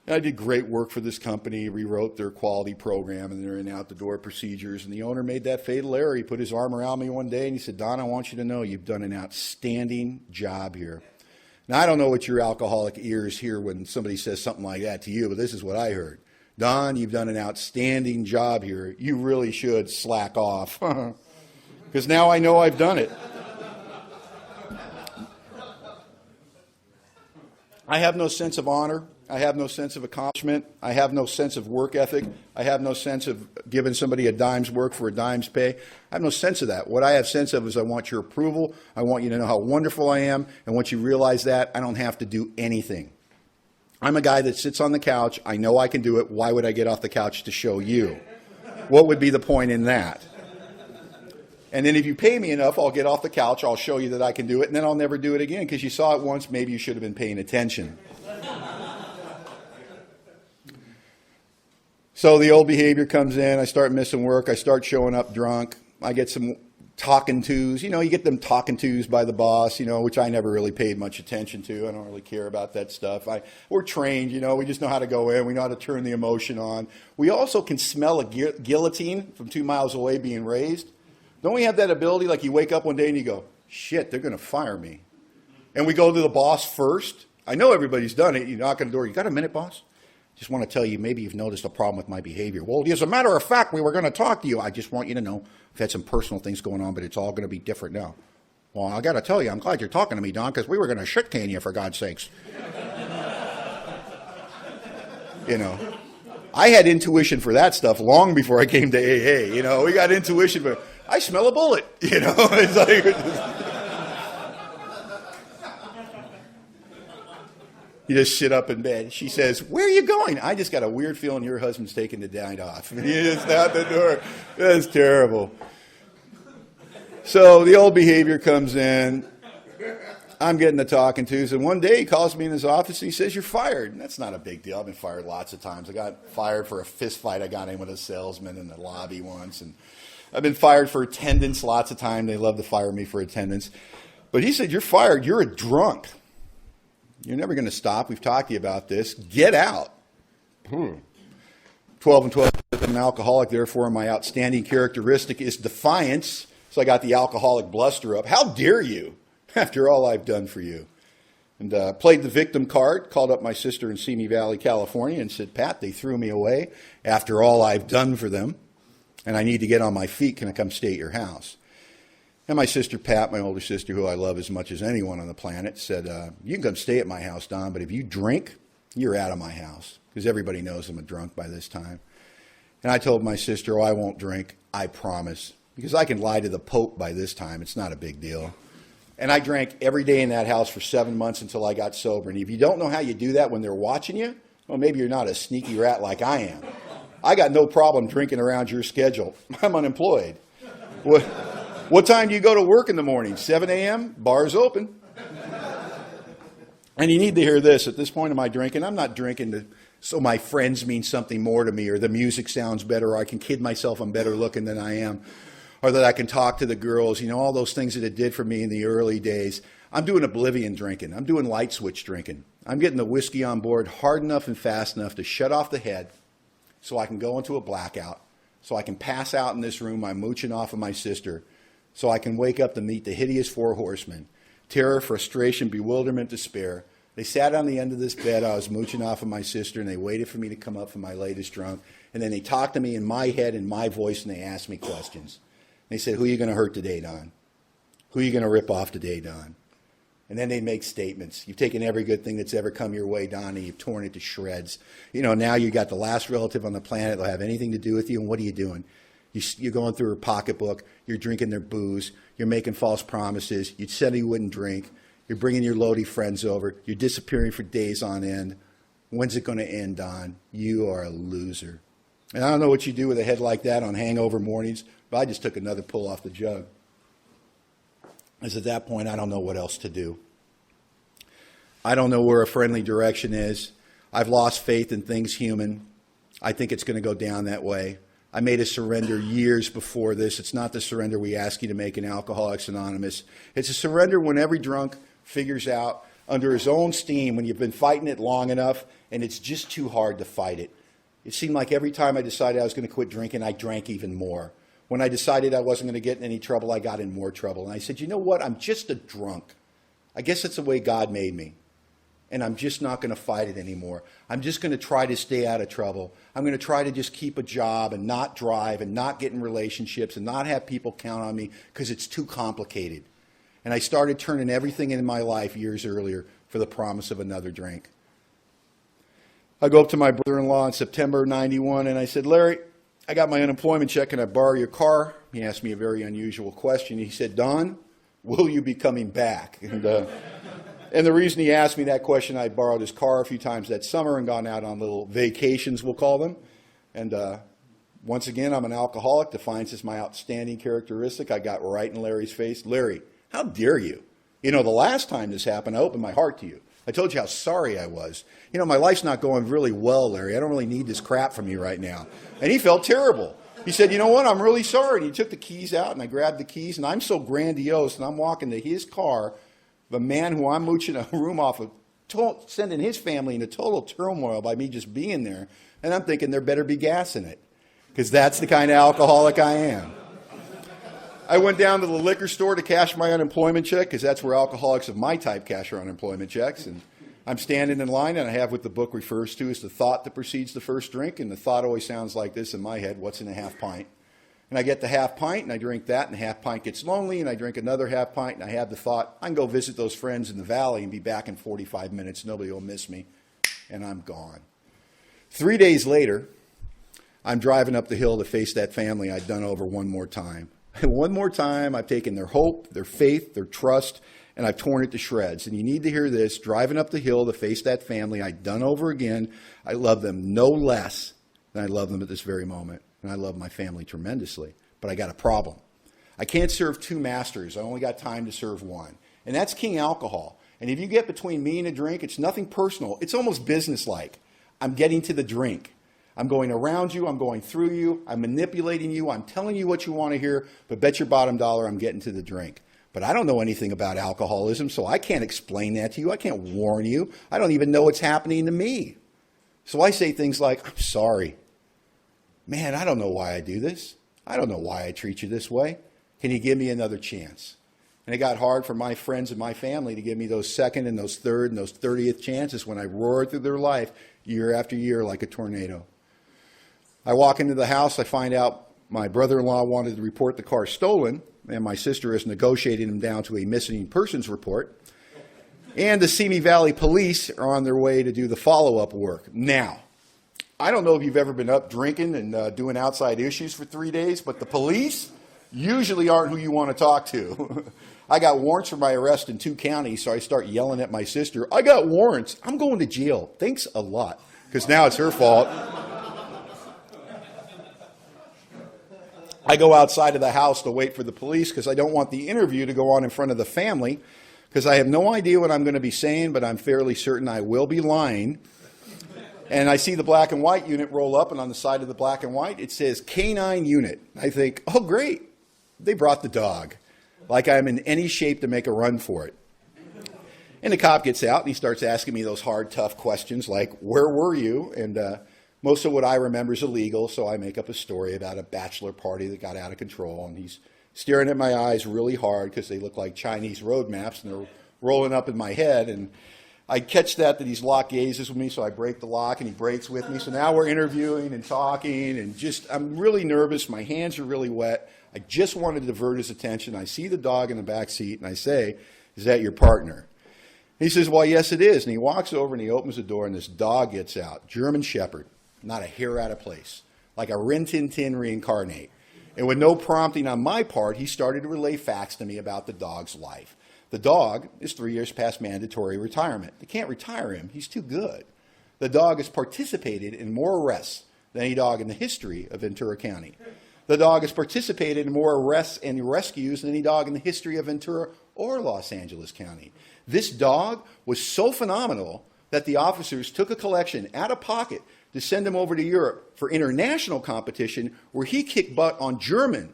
And I did great work for this company, rewrote their quality program and their in-out-the-door procedures. And the owner made that fatal error. He put his arm around me one day and he said, Don, I want you to know you've done an outstanding job here. Now, I don't know what your alcoholic ears hear when somebody says something like that to you, but this is what I heard. Don, you've done an outstanding job here. You really should slack off. Because now I know I've done it. I have no sense of honor. I have no sense of accomplishment. I have no sense of work ethic. I have no sense of giving somebody a dime's work for a dime's pay. I have no sense of that. What I have sense of is I want your approval. I want you to know how wonderful I am. And once you realize that, I don't have to do anything. I'm a guy that sits on the couch. I know I can do it. Why would I get off the couch to show you? What would be the point in that? And then if you pay me enough, I'll get off the couch. I'll show you that I can do it. And then I'll never do it again because you saw it once. Maybe you should have been paying attention. So the old behavior comes in. I start missing work. I start showing up drunk. I get some talking tos. You get them talking tos by the boss, which I never really paid much attention to. I don't really care about that stuff. We're trained, we just know how to go in. We know how to turn the emotion on. We also can smell a guillotine from 2 miles away being raised. Don't we have that ability? Like you wake up one day and you go, shit, they're going to fire me. And we go to the boss first. I know everybody's done it. You knock on the door. You got a minute, boss? Just want to tell you, maybe you've noticed a problem with my behavior. Well, as a matter of fact, we were going to talk to you. I just want you to know I've had some personal things going on, but it's all going to be different now. Well, I got to tell you, I'm glad you're talking to me, Don, because we were going to shit can you, for God's sakes. I had intuition for that stuff long before I came to AA. We got intuition for, I smell a bullet. It's like, you just sit up in bed. She says, where are you going? I just got a weird feeling your husband's taking the night off. And you just out the door. That's terrible. So the old behavior comes in. I'm getting the talking tos. And one day he calls me in his office and he says, you're fired. And that's not a big deal. I've been fired lots of times. I got fired for a fist fight I got in with a salesman in the lobby once. And I've been fired for attendance lots of times. They love to fire me for attendance. But he said, you're fired. You're a drunk. You're never going to stop. We've talked to you about this. Get out. 12 and 12. I'm an alcoholic. Therefore, my outstanding characteristic is defiance. So I got the alcoholic bluster up. How dare you, after all I've done for you? And played the victim card, called up my sister in Simi Valley, California, and said, Pat, they threw me away after all I've done for them, and I need to get on my feet. Can I come stay at your house? And my sister Pat, my older sister, who I love as much as anyone on the planet, said, you can come stay at my house, Don, but if you drink, you're out of my house. Because everybody knows I'm a drunk by this time. And I told my sister, I won't drink, I promise. Because I can lie to the Pope by this time. It's not a big deal. And I drank every day in that house for 7 months until I got sober. And if you don't know how you do that when they're watching you, well, maybe you're not a sneaky rat like I am. I got no problem drinking around your schedule. I'm unemployed. What time do you go to work in the morning? 7 a.m.? Bar's open. And you need to hear this. At this point in my drinking, I'm not drinking so my friends mean something more to me, or the music sounds better, or I can kid myself I'm better looking than I am, or that I can talk to the girls, all those things that it did for me in the early days. I'm doing oblivion drinking. I'm doing light switch drinking. I'm getting the whiskey on board hard enough and fast enough to shut off the head so I can go into a blackout, so I can pass out in this room I'm mooching off of my sister, so I can wake up to meet the hideous four horsemen: terror, frustration, bewilderment, despair. They sat on the end of this bed. I was mooching off of my sister, and they waited for me to come up from my latest drunk. And then they talked to me in my head, in my voice, and they asked me questions. They said, who are you going to hurt today, Don? Who are you going to rip off today, Don? And then they make statements. You've taken every good thing that's ever come your way, Don, and you've torn it to shreds. Now you got the last relative on the planet that'll have anything to do with you, and what are you doing? You're going through her pocketbook. You're drinking their booze. You're making false promises. You said you wouldn't drink. You're bringing your loady friends over. You're disappearing for days on end. When's it going to end, Don? You are a loser. And I don't know what you do with a head like that on hangover mornings, but I just took another pull off the jug. Because at that point, I don't know what else to do. I don't know where a friendly direction is. I've lost faith in things human. I think it's going to go down that way. I made a surrender years before this. It's not the surrender we ask you to make in Alcoholics Anonymous. It's a surrender when every drunk figures out under his own steam, when you've been fighting it long enough and it's just too hard to fight it. It seemed like every time I decided I was going to quit drinking, I drank even more. When I decided I wasn't going to get in any trouble, I got in more trouble. And I said, you know what? I'm just a drunk. I guess that's the way God made me. And I'm just not going to fight it anymore. I'm just going to try to stay out of trouble. I'm going to try to just keep a job and not drive and not get in relationships and not have people count on me because it's too complicated. And I started turning everything in my life years earlier for the promise of another drink. I go up to my brother-in-law in September '91, and I said, Larry, I got my unemployment check. Can I borrow your car? He asked me a very unusual question. He said, Don, will you be coming back? And the reason he asked me that question, I borrowed his car a few times that summer and gone out on little vacations, we'll call them. And once again, I'm an alcoholic. Defiance is my outstanding characteristic. I got right in Larry's face. Larry, how dare you? You know, the last time this happened, I opened my heart to you. I told you how sorry I was. You know, my life's not going really well, Larry. I don't really need this crap from you right now. And he felt terrible. He said, you know what, I'm really sorry. And he took the keys out, and I grabbed the keys, and I'm so grandiose, and I'm walking to his car, the man who I'm mooching a room off of, sending his family into total turmoil by me just being there. And I'm thinking there better be gas in it, because that's the kind of alcoholic I am. I went down to the liquor store to cash my unemployment check, because that's where alcoholics of my type cash their unemployment checks. And I'm standing in line, and I have what the book refers to as the thought that precedes the first drink. And the thought always sounds like this in my head: what's in a half pint? And I get the half pint, and I drink that, and the half pint gets lonely, and I drink another half pint, and I have the thought, I can go visit those friends in the valley and be back in 45 minutes. Nobody will miss me. And I'm gone. 3 days later, I'm driving up the hill to face that family I'd done over one more time. And one more time, I've taken their hope, their faith, their trust, and I've torn it to shreds. And you need to hear this. Driving up the hill to face that family I'd done over again, I love them no less than I love them at this very moment. And I love my family tremendously. But I got a problem. I can't serve two masters. I only got time to serve one. And that's King Alcohol. And if you get between me and a drink, it's nothing personal. It's almost businesslike. I'm getting to the drink. I'm going around you, I'm going through you, I'm manipulating you, I'm telling you what you want to hear, but bet your bottom dollar I'm getting to the drink. But I don't know anything about alcoholism, so I can't explain that to you. I can't warn you. I don't even know what's happening to me. So I say things like, I'm sorry. Man, I don't know why I do this. I don't know why I treat you this way. Can you give me another chance? And it got hard for my friends and my family to give me those second and those third and those 30th chances when I roared through their life year after year like a tornado. I walk into the house, I find out my brother-in-law wanted to report the car stolen, and my sister is negotiating him down to a missing persons report. And the Simi Valley police are on their way to do the follow-up work. Now, I don't know if you've ever been up drinking and doing outside issues for 3 days, but the police usually aren't who you want to talk to. I got warrants for my arrest in 2 counties, so I start yelling at my sister, I got warrants, I'm going to jail, thanks a lot, because now it's her fault. I go outside of the house to wait for the police because I don't want the interview to go on in front of the family, because I have no idea what I'm going to be saying, but I'm fairly certain I will be lying. And I see the black and white unit roll up, and on the side of the black and white, it says K9 unit. I think, oh, great. They brought the dog. Like I'm in any shape to make a run for it. And the cop gets out, and he starts asking me those hard, tough questions like, where were you? And most of what I remember is illegal, so I make up a story about a bachelor party that got out of control. And he's staring at my eyes really hard because they look like Chinese road maps, and they're rolling up in my head. And I catch that he's locked gazes with me, so I break the lock, and he breaks with me. So now we're interviewing and talking, and I'm really nervous. My hands are really wet. I just want to divert his attention. I see the dog in the back seat, and I say, is that your partner? He says, well, yes, it is. And he walks over, and he opens the door, and this dog gets out, German Shepherd, not a hair out of place, like a Rin Tin Tin reincarnate. And with no prompting on my part, he started to relay facts to me about the dog's life. The dog is 3 years past mandatory retirement. They can't retire him. He's too good. The dog has participated in more arrests than any dog in the history of Ventura County. The dog has participated in more arrests and rescues than any dog in the history of Ventura or Los Angeles County. This dog was so phenomenal that the officers took a collection out of pocket to send him over to Europe for international competition where he kicked butt on German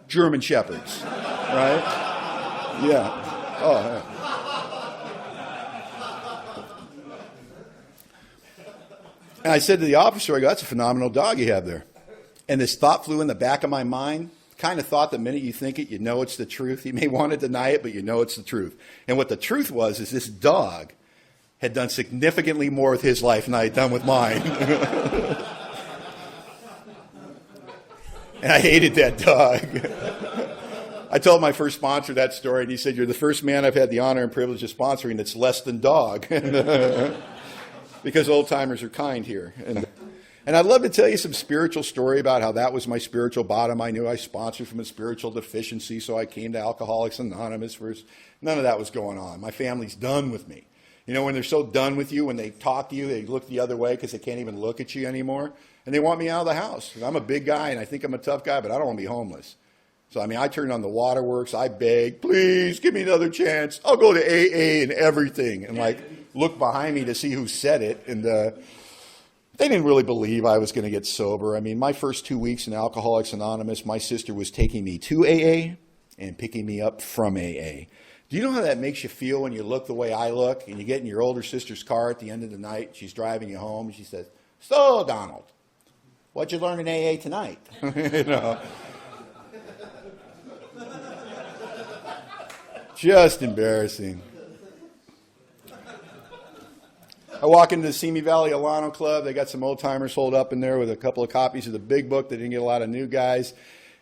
Shepherds. Right? Yeah. Oh, yeah. And I said to the officer, I go, that's a phenomenal dog you have there. And this thought flew in the back of my mind, kind of thought the minute you think it, you know it's the truth. You may want to deny it, but you know it's the truth. And what the truth was is this dog had done significantly more with his life than I had done with mine. And I hated that dog. I told my first sponsor that story, and he said, you're the first man I've had the honor and privilege of sponsoring that's less than dog. because old timers are kind here. And I'd love to tell you some spiritual story about how that was my spiritual bottom. I knew I sponsored from a spiritual deficiency, so I came to Alcoholics Anonymous first. None of that was going on. My family's done with me. You know, when they're so done with you, when they talk to you, they look the other way because they can't even look at you anymore. And they want me out of the house. I'm a big guy, and I think I'm a tough guy, but I don't want to be homeless. So, I mean, I turned on the waterworks. I begged, please, give me another chance. I'll go to AA and everything. And, like, look behind me to see who said it. And they didn't really believe I was going to get sober. I mean, my first 2 weeks in Alcoholics Anonymous, my sister was taking me to AA and picking me up from AA. Do you know how that makes you feel when you look the way I look and you get in your older sister's car at the end of the night, she's driving you home, and she says, so, Donald, what'd you learn in AA tonight? You know. Just embarrassing. I walk into the Simi Valley Alano Club. They got some old timers holed up in there with a couple of copies of the big book. They didn't get a lot of new guys.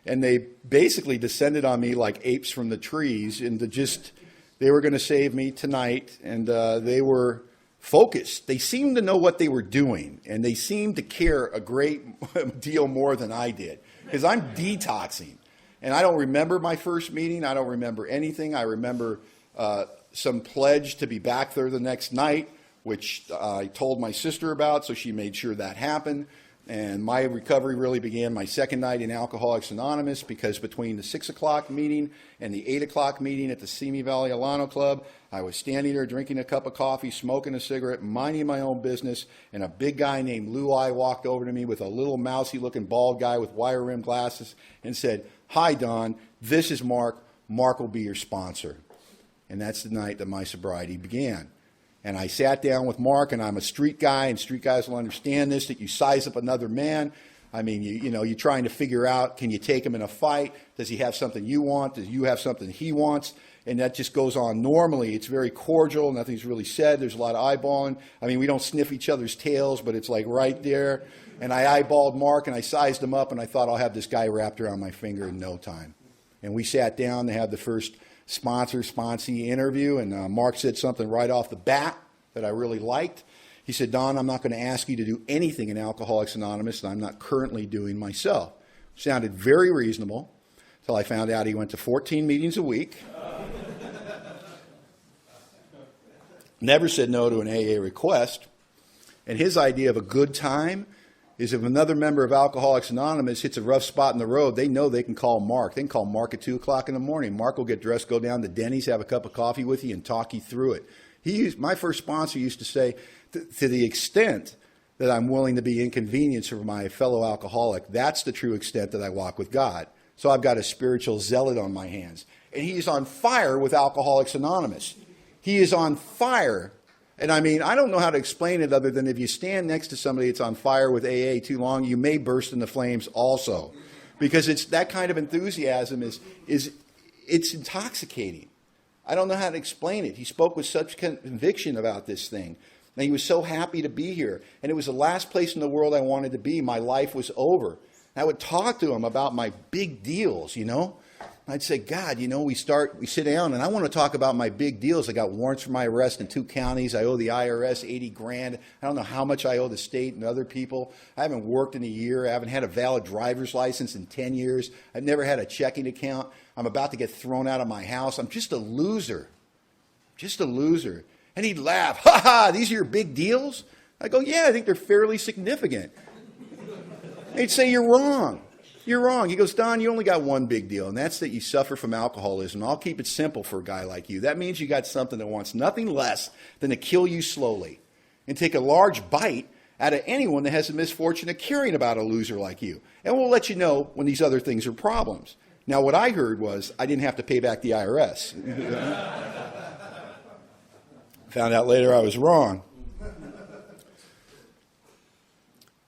And they basically descended on me like apes from the trees. And they were going to save me tonight. And they were focused. They seemed to know what they were doing. And they seemed to care a great deal more than I did. Because I'm detoxing. And I don't remember my first meeting. I don't remember anything. I remember some pledge to be back there the next night, which I told my sister about, so she made sure that happened. And my recovery really began my second night in Alcoholics Anonymous, because between the 6 o'clock meeting and the 8 o'clock meeting at the Simi Valley Alano Club, I was standing there drinking a cup of coffee, smoking a cigarette, minding my own business, and a big guy named Lou I walked over to me with a little mousy-looking bald guy with wire-rimmed glasses and said, "Hi, Don, this is Mark. Mark will be your sponsor." And that's the night that my sobriety began. And I sat down with Mark, and I'm a street guy, and street guys will understand this, that you size up another man. I mean, you're trying to figure out, can you take him in a fight? Does he have something you want? Does you have something he wants? And that just goes on normally. It's very cordial. Nothing's really said. There's a lot of eyeballing. I mean, we don't sniff each other's tails, but it's like right there. And I eyeballed Mark, and I sized him up, and I thought, I'll have this guy wrapped around my finger in no time. And we sat down to have the first sponsee interview, and Mark said something right off the bat that I really liked. He said, "Don, I'm not going to ask you to do anything in Alcoholics Anonymous that I'm not currently doing myself." Sounded very reasonable until I found out he went to 14 meetings a week. Never said no to an AA request. And his idea of a good time is if another member of Alcoholics Anonymous hits a rough spot in the road, they know they can call Mark. They can call Mark at 2 o'clock in the morning. Mark will get dressed, go down to Denny's, have a cup of coffee with you, and talk you through it. My first sponsor used to say, to the extent that I'm willing to be inconvenienced for my fellow alcoholic, that's the true extent that I walk with God. So I've got a spiritual zealot on my hands. And he's on fire with Alcoholics Anonymous. He is on fire. And I mean, I don't know how to explain it other than if you stand next to somebody that's on fire with AA too long, you may burst into flames also. Because it's that kind of enthusiasm it's intoxicating. I don't know how to explain it. He spoke with such conviction about this thing. And he was so happy to be here. And it was the last place in the world I wanted to be. My life was over. And I would talk to him about my big deals, I'd say, "God, we sit down, and I want to talk about my big deals. I got warrants for my arrest in 2 counties. I owe the IRS 80 grand. I don't know how much I owe the state and other people. I haven't worked in a year. I haven't had a valid driver's license in 10 years. I've never had a checking account. I'm about to get thrown out of my house. I'm just a loser. Just a loser." And he'd laugh. "Ha ha, these are your big deals?" I go, "Yeah, I think they're fairly significant." He'd say, "You're wrong. You're wrong." He goes, "Don, you only got one big deal, and that's that you suffer from alcoholism. I'll keep it simple for a guy like you. That means you got something that wants nothing less than to kill you slowly and take a large bite out of anyone that has the misfortune of caring about a loser like you. And we'll let you know when these other things are problems." Now, what I heard was I didn't have to pay back the IRS. Found out later I was wrong.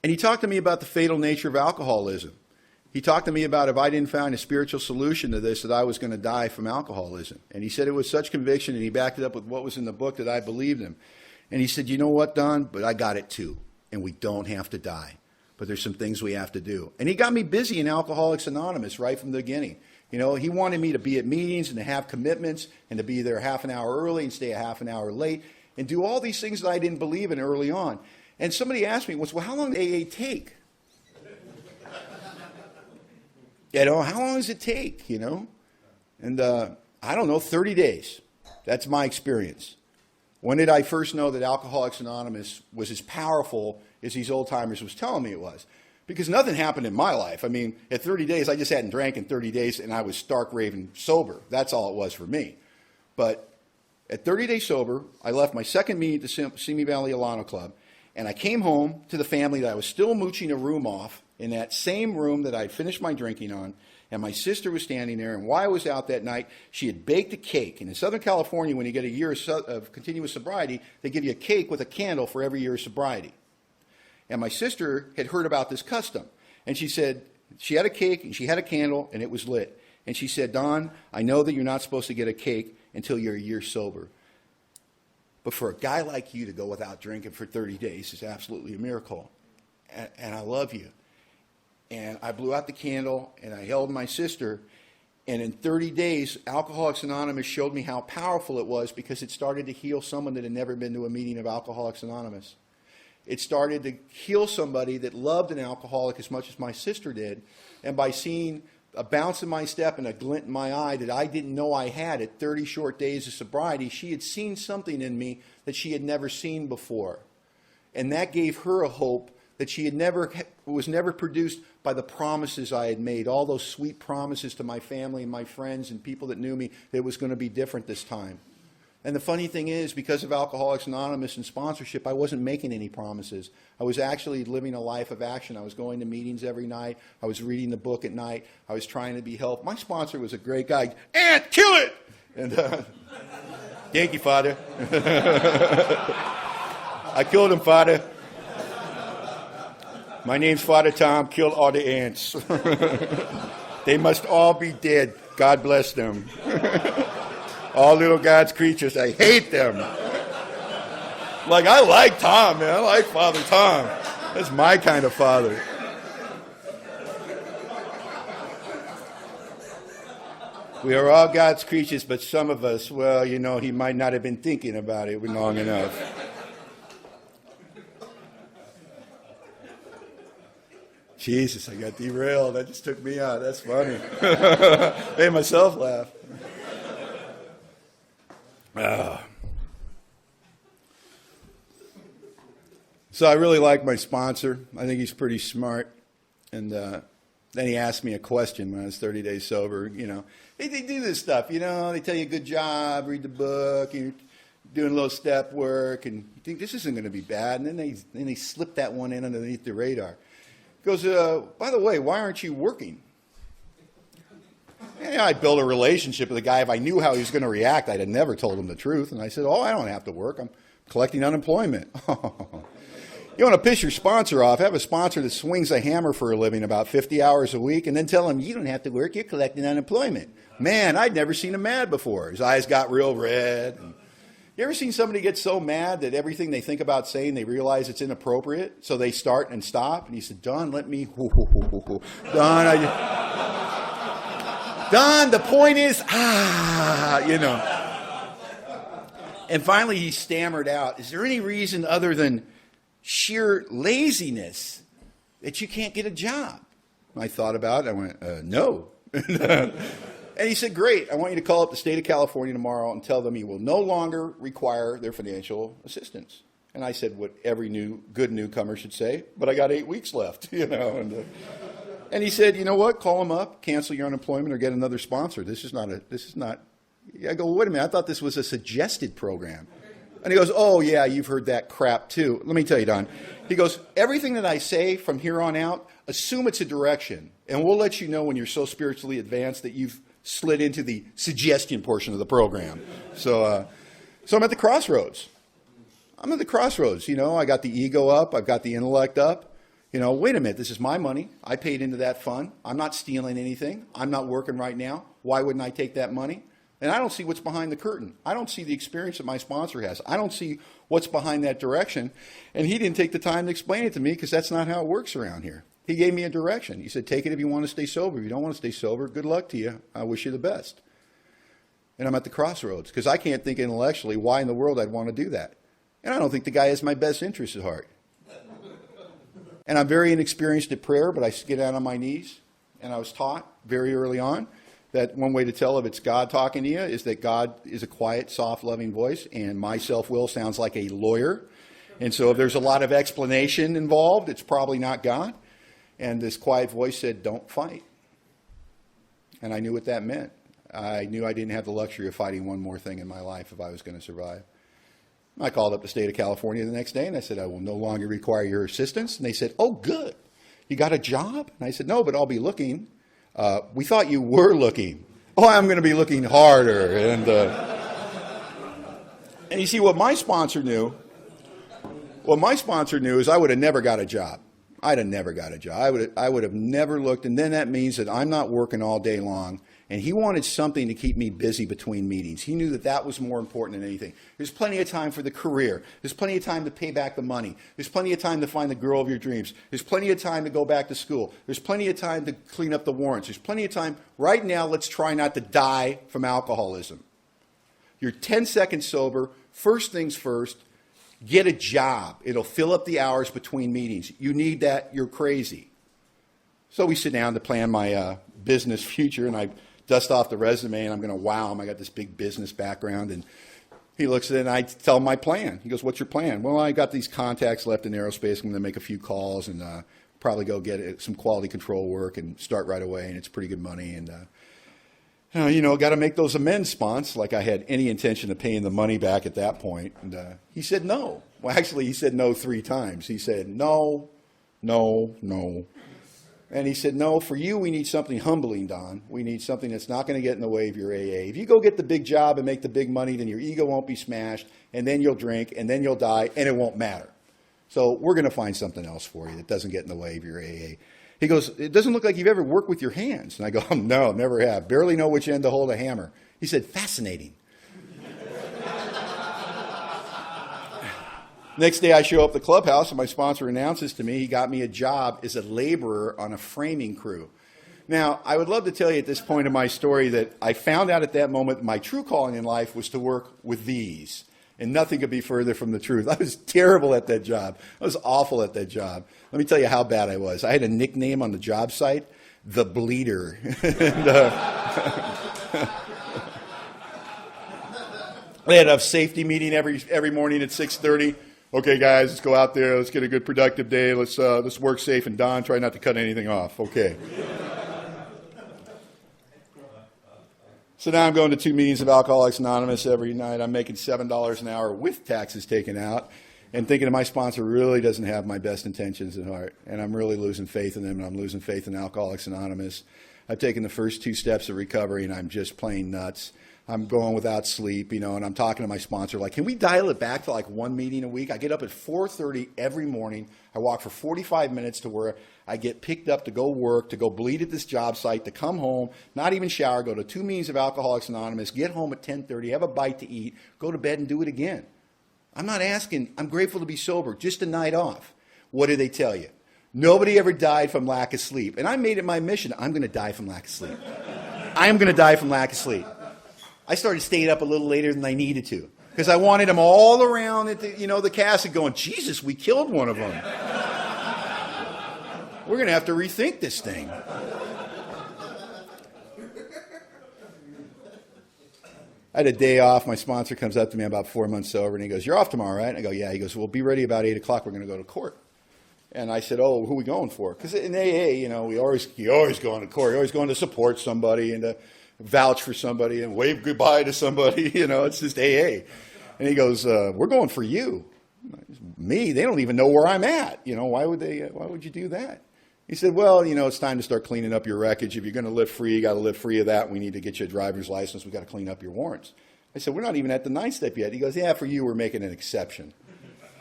And he talked to me about the fatal nature of alcoholism. He talked to me about if I didn't find a spiritual solution to this, that I was going to die from alcoholism. And he said it was such conviction, and he backed it up with what was in the book, that I believed him. And he said, "You know what, Don? But I got it too. And we don't have to die. But there's some things we have to do." And he got me busy in Alcoholics Anonymous right from the beginning. He wanted me to be at meetings and to have commitments and to be there half an hour early and stay a half an hour late. and do all these things that I didn't believe in early on. And somebody asked me once, well, how long does AA take? How long does it take, And I don't know, 30 days. That's my experience. When did I first know that Alcoholics Anonymous was as powerful as these old-timers was telling me it was? Because nothing happened in my life. I mean, at 30 days, I just hadn't drank in 30 days, and I was stark raving sober. That's all it was for me. But at 30 days sober, I left my second meeting at the Simi Valley Alano Club, and I came home to the family that I was still mooching a room off in that same room that I'd finished my drinking on, and my sister was standing there, and while I was out that night, she had baked a cake. And in Southern California, when you get a year of continuous sobriety, they give you a cake with a candle for every year of sobriety. And my sister had heard about this custom, and she said she had a cake, and she had a candle, and it was lit. And she said, Don, I know that you're not supposed to get a cake until you're a year sober. But for a guy like you to go without drinking for 30 days is absolutely a miracle. And I love you. And I blew out the candle, and I held my sister. And in 30 days, Alcoholics Anonymous showed me how powerful it was, because it started to heal someone that had never been to a meeting of Alcoholics Anonymous. It started to heal somebody that loved an alcoholic as much as my sister did. And by seeing a bounce in my step and a glint in my eye that I didn't know I had at 30 short days of sobriety, she had seen something in me that she had never seen before. And that gave her a hope that she had was never produced by the promises I had made, all those sweet promises to my family and my friends and people that knew me that it was going to be different this time. And the funny thing is, because of Alcoholics Anonymous and sponsorship, I wasn't making any promises. I was actually living a life of action. I was going to meetings every night. I was reading the book at night. I was trying to be helpful. My sponsor was a great guy. And kill it! And thank you, Father. I killed him, Father. My name's Father Tom. Killed all the ants. They must all be dead. God bless them. All little God's creatures, I hate them. Like, I like Tom, man. I like Father Tom. That's my kind of father. We are all God's creatures, but some of us, well, he might not have been thinking about it long enough. Jesus, I got derailed. That just took me out. That's funny. Made myself laugh. So I really like my sponsor. I think he's pretty smart. And then he asked me a question when I was 30 days sober. They do this stuff. They tell you good job, read the book, you're doing a little step work, and you think this isn't going to be bad. And then they slip that one in underneath the radar. He goes, by the way, why aren't you working? I'd build a relationship with the guy. If I knew how he was going to react, I'd have never told him the truth. And I said, I don't have to work. I'm collecting unemployment. You want to piss your sponsor off, have a sponsor that swings a hammer for a living about 50 hours a week, and then tell him, you don't have to work, you're collecting unemployment. Man, I'd never seen him mad before. His eyes got real red. You ever seen somebody get so mad that everything they think about saying, they realize it's inappropriate, so they start and stop? And he said, Don, let me... Don, the point is, And finally he stammered out, is there any reason other than sheer laziness that you can't get a job? I thought about it. I went, no. And he said, great, I want you to call up the state of California tomorrow and tell them you will no longer require their financial assistance. And I said what every good newcomer should say, but I got 8 weeks left, And he said, you know what, call them up, cancel your unemployment, or get another sponsor. This is not. I go, wait a minute, I thought this was a suggested program. And he goes, oh, yeah, you've heard that crap too. Let me tell you, Don. He goes, everything that I say from here on out, assume it's a direction. And we'll let you know when you're so spiritually advanced that you've slid into the suggestion portion of the program. So I'm at the crossroads. I got the ego up. I've got the intellect up. Wait a minute, this is my money. I paid into that fund. I'm not stealing anything. I'm not working right now. Why wouldn't I take that money? And I don't see what's behind the curtain. I don't see the experience that my sponsor has. I don't see what's behind that direction. And he didn't take the time to explain it to me, because that's not how it works around here. He gave me a direction. He said, take it if you want to stay sober. If you don't want to stay sober, good luck to you. I wish you the best. And I'm at the crossroads, because I can't think intellectually why in the world I'd want to do that. And I don't think the guy has my best interest at heart. And I'm very inexperienced at prayer, but I get down on my knees. And I was taught very early on that one way to tell if it's God talking to you is that God is a quiet, soft, loving voice, and my self-will sounds like a lawyer. And so if there's a lot of explanation involved, it's probably not God. And this quiet voice said, don't fight. And I knew what that meant. I knew I didn't have the luxury of fighting one more thing in my life if I was going to survive. I called up the state of California the next day, and I said, I will no longer require your assistance. And they said, oh, good. You got a job? And I said, no, but I'll be looking. We thought you were looking. Oh, I'm going to be looking harder. And you see, what my sponsor knew is I would have never got a job. I'd have never got a job. I would have never looked. And then that means that I'm not working all day long. And he wanted something to keep me busy between meetings. He knew that that was more important than anything. There's plenty of time for the career. There's plenty of time to pay back the money. There's plenty of time to find the girl of your dreams. There's plenty of time to go back to school. There's plenty of time to clean up the warrants. There's plenty of time. Right now, let's try not to die from alcoholism. You're 10 seconds sober. First things first, get a job. It'll fill up the hours between meetings. You need that. You're crazy. So we sit down to plan my business future, and I dust off the resume, and I'm going to wow him. I got this big business background, and he looks at it, and I tell him my plan. He goes, what's your plan? Well, I got these contacts left in aerospace. I'm going to make a few calls and probably go get some quality control work and start right away, and it's pretty good money. And, got to make those amends, spons, like I had any intention of paying the money back at that point. And he said no. Well, actually, he said no 3 times. He said no, no, no. And he said, no, for you, we need something humbling, Don. We need something that's not going to get in the way of your AA. If you go get the big job and make the big money, then your ego won't be smashed, and then you'll drink, and then you'll die, and it won't matter. So we're going to find something else for you that doesn't get in the way of your AA. He goes, it doesn't look like you've ever worked with your hands. And I go, no, never have. Barely know which end to hold a hammer. He said, fascinating. Next day I show up at the clubhouse, and my sponsor announces to me he got me a job as a laborer on a framing crew. Now, I would love to tell you at this point in my story that I found out at that moment my true calling in life was to work with these. And nothing could be further from the truth. I was terrible at that job. I was awful at that job. Let me tell you how bad I was. I had a nickname on the job site, the Bleeder. And, they had a safety meeting every morning at 6:30. Okay, guys, let's go out there. Let's get a good productive day. Let's work safe. And Don, try not to cut anything off. Okay. So now I'm going to 2 meetings of Alcoholics Anonymous every night. I'm making $7 an hour with taxes taken out, and thinking that my sponsor really doesn't have my best intentions at heart. And I'm really losing faith in them, and I'm losing faith in Alcoholics Anonymous. I've taken the first 2 steps of recovery, and I'm just plain nuts. I'm going without sleep, and I'm talking to my sponsor, like, can we dial it back to like 1 meeting a week? I get up at 4:30 every morning. I walk for 45 minutes to where I get picked up to go work, to go bleed at this job site, to come home, not even shower, go to 2 meetings of Alcoholics Anonymous, get home at 10:30, have a bite to eat, go to bed and do it again. I'm not asking, I'm grateful to be sober, just a night off. What do they tell you? Nobody ever died from lack of sleep. And I made it my mission, I'm going to die from lack of sleep. I'm going to die from lack of sleep. I started staying up a little later than I needed to because I wanted them all around at the casket going, Jesus, we killed one of them. We're going to have to rethink this thing. I had a day off. My sponsor comes up to me about 4 months sober, and he goes, you're off tomorrow, right? And I go, yeah. He goes, well, be ready about 8 o'clock. We're going to go to court. And I said, oh, who are we going for? Because in AA, you always go to court. You're always going to support somebody and to vouch for somebody and wave goodbye to somebody. It's just AA. And he goes, we're going for you. Me? They don't even know where I'm at. Why would you do that? He said, well, it's time to start cleaning up your wreckage. If you're going to live free, you got to live free of that. We need to get you a driver's license. We got to clean up your warrants. I said, we're not even at the 9th step yet. He goes, yeah, for you, we're making an exception.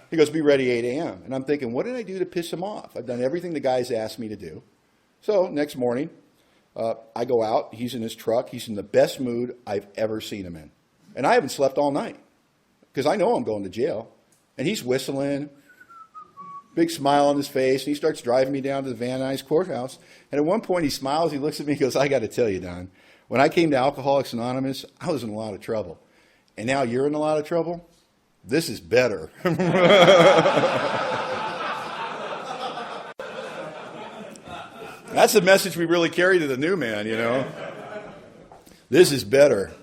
He goes, be ready 8 a.m. And I'm thinking, what did I do to piss him off? I've done everything the guys asked me to do. So next morning, I go out. He's in his truck. He's in the best mood I've ever seen him in. And I haven't slept all night because I know I'm going to jail. And he's whistling, big smile on his face. And he starts driving me down to the Van Nuys courthouse. And at one point he smiles. He looks at me and goes, I got to tell you, Don, when I came to Alcoholics Anonymous, I was in a lot of trouble. And now you're in a lot of trouble. This is better. That's the message we really carry to the new man, you know. This is better.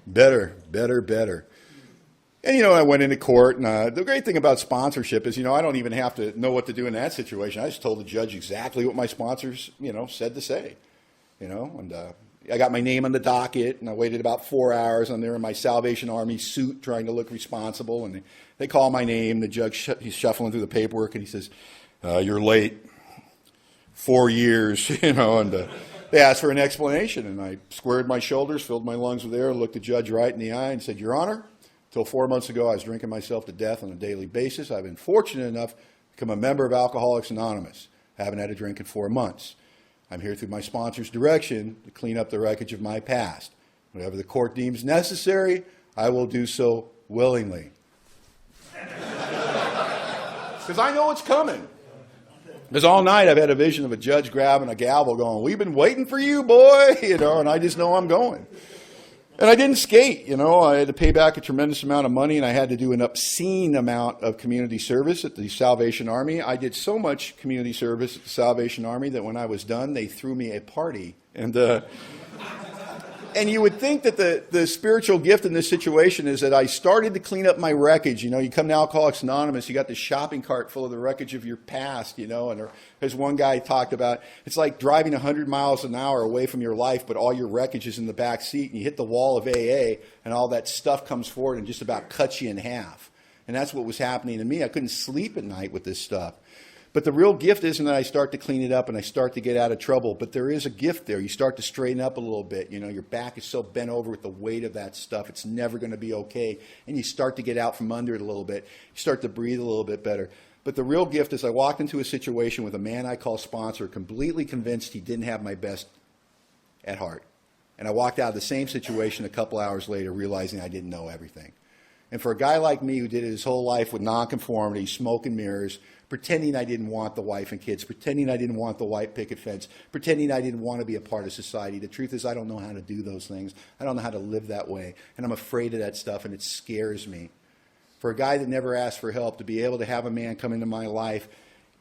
Better, better, better. And, you know, I went into court, and the great thing about sponsorship is, you know, I don't even have to know what to do in that situation. I just told the judge exactly what my sponsors, you know, said to say, you know. And I got my name on the docket, and I waited about 4 hours. I'm there in my Salvation Army suit trying to look responsible, and they call my name. The judge, he's shuffling through the paperwork, and he says, you're late. 4 years, you know, and they asked for an explanation, and I squared my shoulders, filled my lungs with air, looked the judge right in the eye and said, Your Honor, until 4 months ago I was drinking myself to death on a daily basis. I've been fortunate enough to become a member of Alcoholics Anonymous. I haven't had a drink in 4 months. I'm here through my sponsor's direction to clean up the wreckage of my past. Whatever the court deems necessary, I will do so willingly. Because I know it's coming. Because all night I've had a vision of a judge grabbing a gavel going, we've been waiting for you, boy, you know, and I just know I'm going. And I didn't skate, you know. I had to pay back a tremendous amount of money, and I had to do an obscene amount of community service at the Salvation Army. I did so much community service at the Salvation Army that when I was done, they threw me a party. And you would think that the spiritual gift in this situation is that I started to clean up my wreckage. You know, you come to Alcoholics Anonymous, you got the shopping cart full of the wreckage of your past, you know, and as one guy talked about, it's like driving 100 miles an hour away from your life, but all your wreckage is in the back seat, and you hit the wall of AA, and all that stuff comes forward and just about cuts you in half. And that's what was happening to me. I couldn't sleep at night with this stuff. But the real gift isn't that I start to clean it up and I start to get out of trouble, but there is a gift there. You start to straighten up a little bit. You know, your back is so bent over with the weight of that stuff, it's never going to be okay. And you start to get out from under it a little bit. You start to breathe a little bit better. But the real gift is I walked into a situation with a man I call sponsor, completely convinced he didn't have my best at heart. And I walked out of the same situation a couple hours later realizing I didn't know everything. And for a guy like me who did it his whole life with nonconformity, smoke and mirrors, pretending I didn't want the wife and kids, pretending I didn't want the white picket fence, pretending I didn't want to be a part of society. The truth is I don't know how to do those things. I don't know how to live that way. And I'm afraid of that stuff, and it scares me. For a guy that never asked for help, to be able to have a man come into my life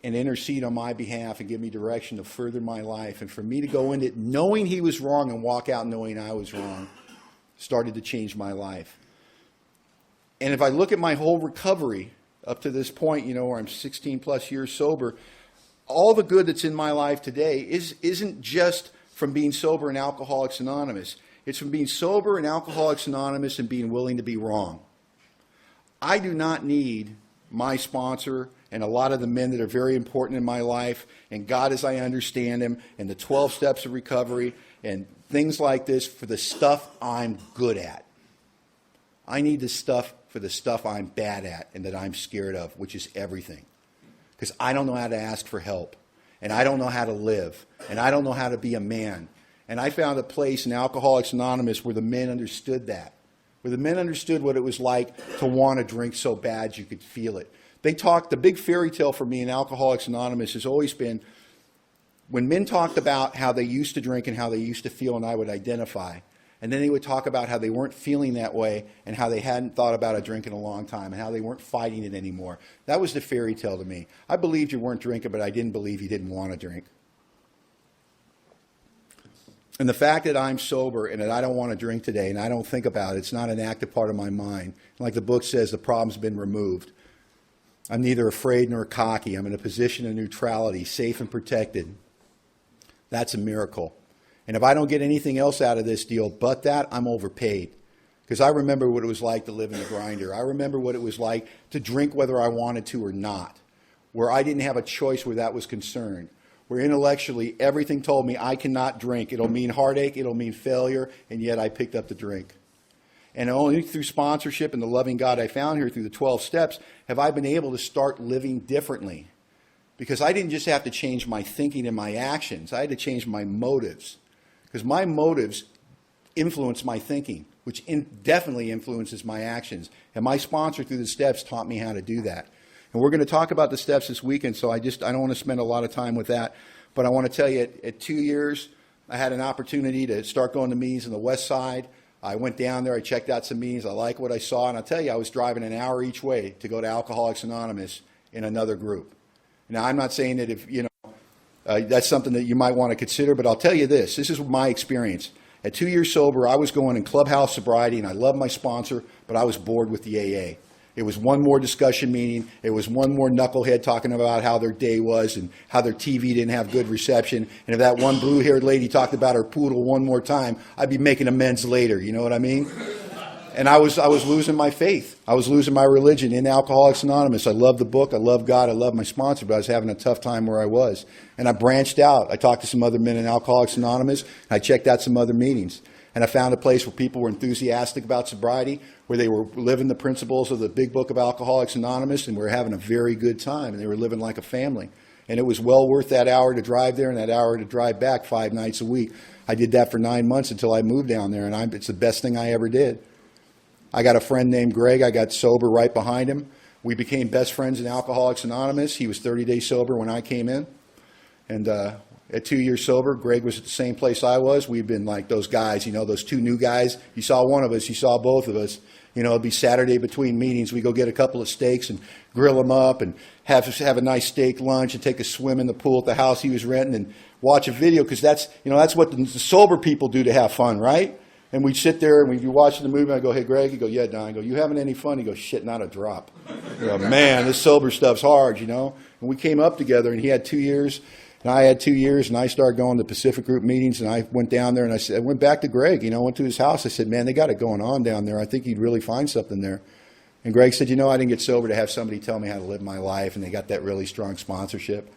and intercede on my behalf and give me direction to further my life, and for me to go into it knowing he was wrong and walk out knowing I was wrong, started to change my life. And if I look at my whole recovery up to this point, you know, where I'm 16 plus years sober, all the good that's in my life today isn't just from being sober in Alcoholics Anonymous. It's from being sober in Alcoholics Anonymous and being willing to be wrong. I do not need my sponsor and a lot of the men that are very important in my life and God as I understand him and the 12 steps of recovery and things like this for the stuff I'm good at. I need this stuff for the stuff I'm bad at and that I'm scared of, which is everything. Because I don't know how to ask for help. And I don't know how to live. And I don't know how to be a man. And I found a place in Alcoholics Anonymous where the men understood that. Where the men understood what it was like to want to drink so bad you could feel it. They talked, the big fairy tale for me in Alcoholics Anonymous has always been when men talked about how they used to drink and how they used to feel, and I would identify. And then they would talk about how they weren't feeling that way and how they hadn't thought about a drink in a long time and how they weren't fighting it anymore. That was the fairy tale to me. I believed you weren't drinking, but I didn't believe you didn't want to drink. And the fact that I'm sober and that I don't want to drink today and I don't think about it, it's not an active part of my mind. Like the book says, the problem's been removed. I'm neither afraid nor cocky. I'm in a position of neutrality, safe and protected. That's a miracle. And if I don't get anything else out of this deal but that, I'm overpaid. Because I remember what it was like to live in the grinder. I remember what it was like to drink whether I wanted to or not. Where I didn't have a choice where that was concerned. Where intellectually everything told me I cannot drink. It'll mean heartache, it'll mean failure, and yet I picked up the drink. And only through sponsorship and the loving God I found here through the 12 steps have I been able to start living differently. Because I didn't just have to change my thinking and my actions. I had to change my motives. Because my motives influence my thinking, which definitely influences my actions. And my sponsor through the steps taught me how to do that. And we're going to talk about the steps this weekend, so I don't want to spend a lot of time with that. But I want to tell you, at 2 years, I had an opportunity to start going to meetings on the west side. I went down there, I checked out some meetings, I liked what I saw, and I'll tell you, I was driving an hour each way to go to Alcoholics Anonymous in another group. Now, I'm not saying that if, that's something that you might want to consider, but I'll tell you this is my experience. At 2 years sober, I was going in clubhouse sobriety, and I loved my sponsor, but I was bored with the AA. It was one more discussion meeting. It was one more knucklehead talking about how their day was and how their TV didn't have good reception. And if that one blue-haired lady talked about her poodle one more time, I'd be making amends later. You know what I mean? And I was losing my faith. I was losing my religion in Alcoholics Anonymous. I loved the book. I loved God. I loved my sponsor, but I was having a tough time where I was. And I branched out. I talked to some other men in Alcoholics Anonymous, and I checked out some other meetings. And I found a place where people were enthusiastic about sobriety, where they were living the principles of the big book of Alcoholics Anonymous, and we were having a very good time, and they were living like a family. And it was well worth that hour to drive there and that hour to drive back 5 nights a week. I did that for 9 months until I moved down there, and it's the best thing I ever did. I got a friend named Greg. I got sober right behind him. We became best friends in Alcoholics Anonymous. He was 30 days sober when I came in. And at 2 years sober, Greg was at the same place I was. We've been like those guys, those two new guys. You saw one of us, you saw both of us. It'd be Saturday between meetings. We go get a couple of steaks and grill them up and have a nice steak lunch and take a swim in the pool at the house he was renting and watch a video, because that's what the sober people do to have fun, right? And we'd sit there and we'd be watching the movie. I go, hey, Greg. He'd go, yeah, Don. I go, you having any fun? He goes, shit, not a drop. I go, man, this sober stuff's hard, And we came up together, and he had 2 years. And I had 2 years, and I started going to Pacific Group meetings, and I went down there, and I went back to Greg, went to his house. I said, man, they got it going on down there. I think you'd really find something there. And Greg said, I didn't get sober to have somebody tell me how to live my life, and they got that really strong sponsorship.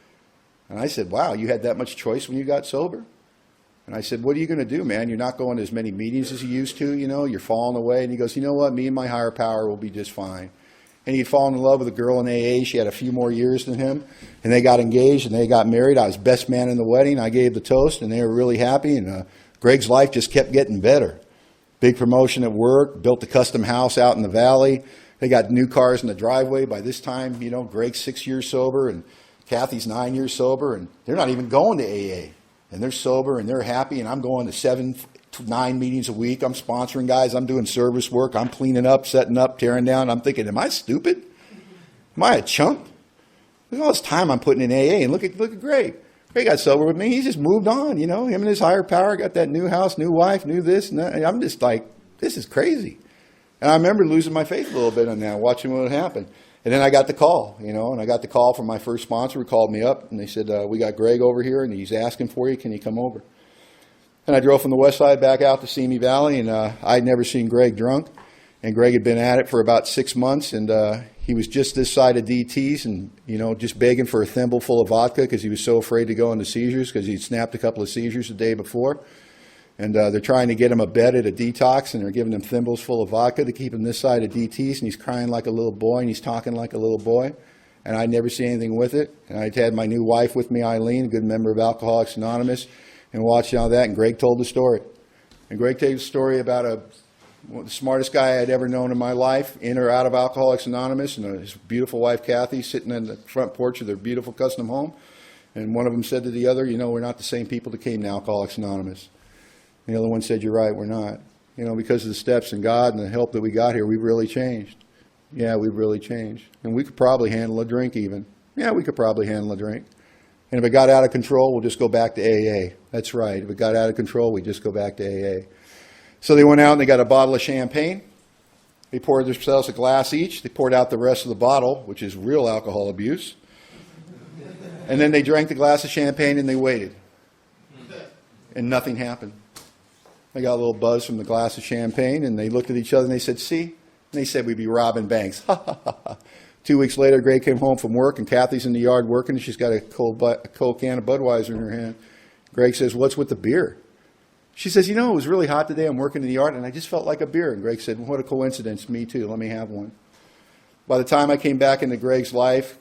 And I said, wow, you had that much choice when you got sober? And I said, what are you going to do, man? You're not going to as many meetings as you used to, you're falling away. And he goes, you know what, me and my higher power will be just fine. And he'd fallen in love with a girl in AA. She had a few more years than him. And they got engaged and they got married. I was best man in the wedding. I gave the toast and they were really happy. And Greg's life just kept getting better. Big promotion at work, built a custom house out in the valley. They got new cars in the driveway. By this time, Greg's 6 years sober and Kathy's 9 years sober. And they're not even going to AA. And they're sober and they're happy. And I'm going to 7 to 9 meetings a week. I'm sponsoring guys. I'm doing service work. I'm cleaning up, setting up, tearing down. I'm thinking, am I stupid? Am I a chump? Look at all this time I'm putting in AA. And look at Greg. Greg got sober with me. He's just moved on, Him and his higher power got that new house, new wife, new this and that. And I'm just like, this is crazy. And I remember losing my faith a little bit on that, watching what happened. And then I got the call, and I got the call from my first sponsor who called me up, and they said, we got Greg over here, and he's asking for you. Can you come over? And I drove from the west side back out to Simi Valley, and I'd never seen Greg drunk. And Greg had been at it for about 6 months, and he was just this side of DTs and, just begging for a thimble full of vodka because he was so afraid to go into seizures because he'd snapped a couple of seizures the day before. And they're trying to get him a bed at a detox, and they're giving him thimbles full of vodka to keep him this side of DTs, and he's crying like a little boy, and he's talking like a little boy. And I'd never seen anything with it. And I'd had my new wife with me, Eileen, a good member of Alcoholics Anonymous, and watching all that, and Greg told the story. And Greg told the story about the smartest guy I'd ever known in my life, in or out of Alcoholics Anonymous, and his beautiful wife, Kathy, sitting in the front porch of their beautiful custom home. And one of them said to the other, we're not the same people that came to Alcoholics Anonymous. The other one said, you're right, we're not. Because of the steps in God and the help that we got here, we've really changed. Yeah, we've really changed. And we could probably handle a drink even. Yeah, we could probably handle a drink. And if it got out of control, we'll just go back to AA. That's right. If it got out of control, we just go back to AA. So they went out and they got a bottle of champagne. They poured themselves a glass each. They poured out the rest of the bottle, which is real alcohol abuse. And then they drank the glass of champagne and they waited. And nothing happened. They got a little buzz from the glass of champagne, and they looked at each other, and they said, see? And they said, we'd be robbing banks. 2 weeks later, Greg came home from work, and Kathy's in the yard working, and she's got a cold can of Budweiser in her hand. Greg says, what's with the beer? She says, it was really hot today. I'm working in the yard, and I just felt like a beer. And Greg said, what a coincidence. Me too. Let me have one. By the time I came back into Greg's life,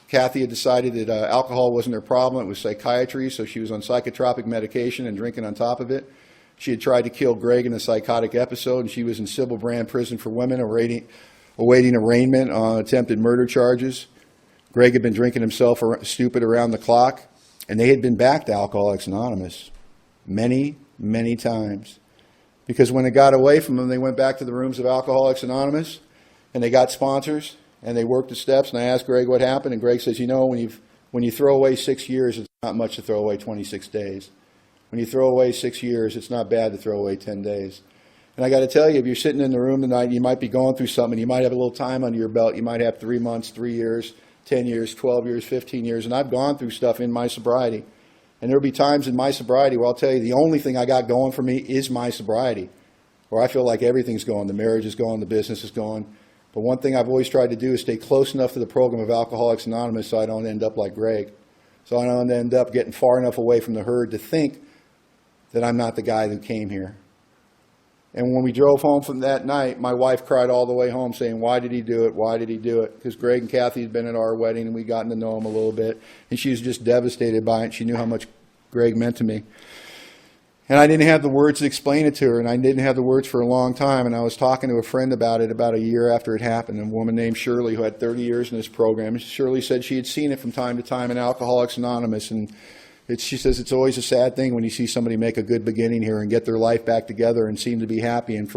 Kathy had decided that alcohol wasn't her problem. It was psychiatry, so she was on psychotropic medication and drinking on top of it. She had tried to kill Greg in a psychotic episode, and she was in Sybil Brand Prison for Women awaiting arraignment on attempted murder charges. Greg had been drinking himself stupid around the clock, and they had been back to Alcoholics Anonymous many, many times. Because when it got away from them, they went back to the rooms of Alcoholics Anonymous, and they got sponsors, and they worked the steps. And I asked Greg what happened, and Greg says, when you throw away 6 years, it's not much to throw away 26 days. When you throw away 6 years, it's not bad to throw away 10 days. And I got to tell you, if you're sitting in the room tonight, you might be going through something. You might have a little time under your belt. You might have 3 months, 3 years, 10 years, 12 years, 15 years. And I've gone through stuff in my sobriety. And there'll be times in my sobriety where I'll tell you the only thing I got going for me is my sobriety, where I feel like everything's going. The marriage is going, the business is going. But one thing I've always tried to do is stay close enough to the program of Alcoholics Anonymous so I don't end up like Greg. So I don't end up getting far enough away from the herd to think that I'm not the guy who came here. And when we drove home from that night, my wife cried all the way home saying, why did he do it? Why did he do it? Because Greg and Kathy had been at our wedding and we'd gotten to know him a little bit. And she was just devastated by it. She knew how much Greg meant to me. And I didn't have the words to explain it to her, and I didn't have the words for a long time. And I was talking to a friend about it about a year after it happened, a woman named Shirley who had 30 years in this program. And Shirley said she had seen it from time to time in Alcoholics Anonymous. And she says it's always a sad thing when you see somebody make a good beginning here and get their life back together and seem to be happy. And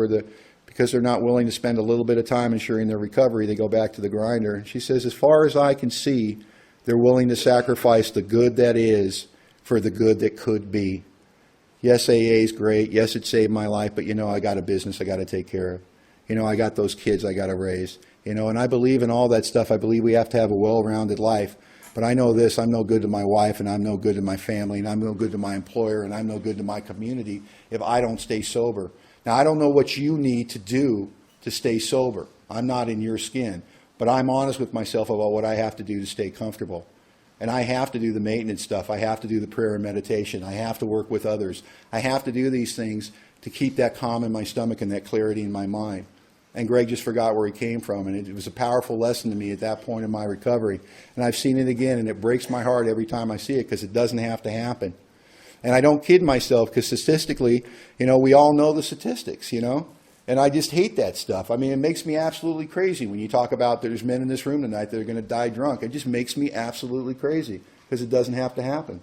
because they're not willing to spend a little bit of time ensuring their recovery, they go back to the grinder. And she says, as far as I can see, they're willing to sacrifice the good that is for the good that could be. Yes, AA is great. Yes, it saved my life, but I got a business I got to take care of. I got those kids I got to raise. And I believe in all that stuff. I believe we have to have a well-rounded life. But I know this, I'm no good to my wife, and I'm no good to my family, and I'm no good to my employer, and I'm no good to my community if I don't stay sober. Now, I don't know what you need to do to stay sober. I'm not in your skin. But I'm honest with myself about what I have to do to stay comfortable. And I have to do the maintenance stuff. I have to do the prayer and meditation. I have to work with others. I have to do these things to keep that calm in my stomach and that clarity in my mind. And Greg just forgot where he came from. And it was a powerful lesson to me at that point in my recovery. And I've seen it again, and it breaks my heart every time I see it because it doesn't have to happen. And I don't kid myself because statistically, we all know the statistics, And I just hate that stuff. I mean, it makes me absolutely crazy when you talk about there's men in this room tonight that are going to die drunk. It just makes me absolutely crazy because it doesn't have to happen.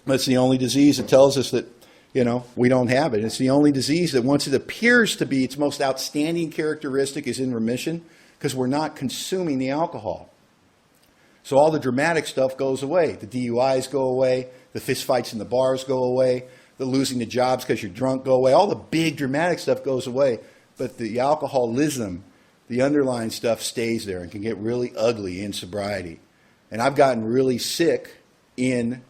That's the only disease that tells us that, we don't have it. It's the only disease that once it appears to be its most outstanding characteristic is in remission because we're not consuming the alcohol. So all the dramatic stuff goes away. The DUIs go away. The fistfights in the bars go away. The losing the jobs because you're drunk go away. All the big dramatic stuff goes away. But the alcoholism, the underlying stuff stays there and can get really ugly in sobriety. And I've gotten really sick in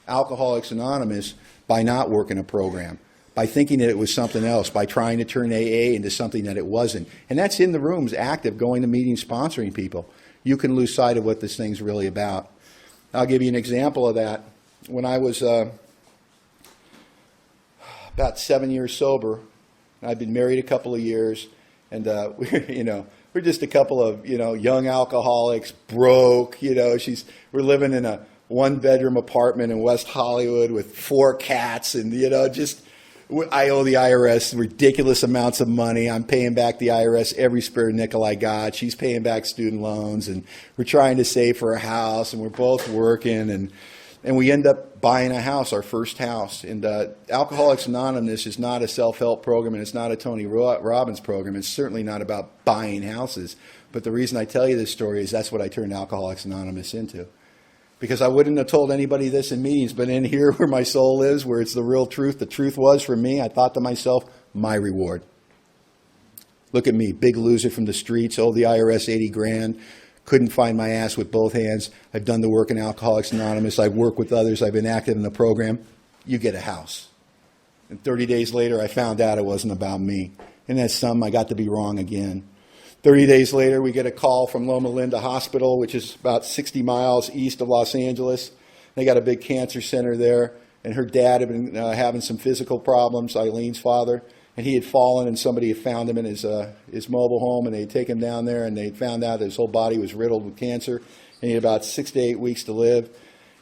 Alcoholics Anonymous by not working a program, by thinking that it was something else, by trying to turn AA into something that it wasn't. And that's in the rooms, active, going to meetings, sponsoring people. You can lose sight of what this thing's really about. I'll give you an example of that. When I was about 7 years sober, I'd been married a couple of years, and we're just a couple of young alcoholics, broke. We're living in a one-bedroom apartment in West Hollywood with 4 cats, and I owe the IRS ridiculous amounts of money. I'm paying back the IRS every spare nickel I got. She's paying back student loans, and we're trying to save for a house, and we're both working, and we end up buying a house, our first house. And Alcoholics Anonymous is not a self-help program, and it's not a Tony Robbins program. It's certainly not about buying houses. But the reason I tell you this story is that's what I turned Alcoholics Anonymous into. Because I wouldn't have told anybody this in meetings, but in here where my soul is, where it's the real truth, the truth was for me, I thought to myself, my reward. Look at me, big loser from the streets, owe the IRS 80 grand, couldn't find my ass with both hands. I've done the work in Alcoholics Anonymous. I've worked with others. I've been active in the program. You get a house. And 30 days later, I found out it wasn't about me. And that's something I got to be wrong again. 30 days later, we get a call from Loma Linda Hospital, which is about 60 miles east of Los Angeles. They got a big cancer center there, and her dad had been having some physical problems, Eileen's father, and he had fallen, and somebody had found him in his mobile home, and they'd taken him down there, and they found out that his whole body was riddled with cancer, and he had about 6 to 8 weeks to live.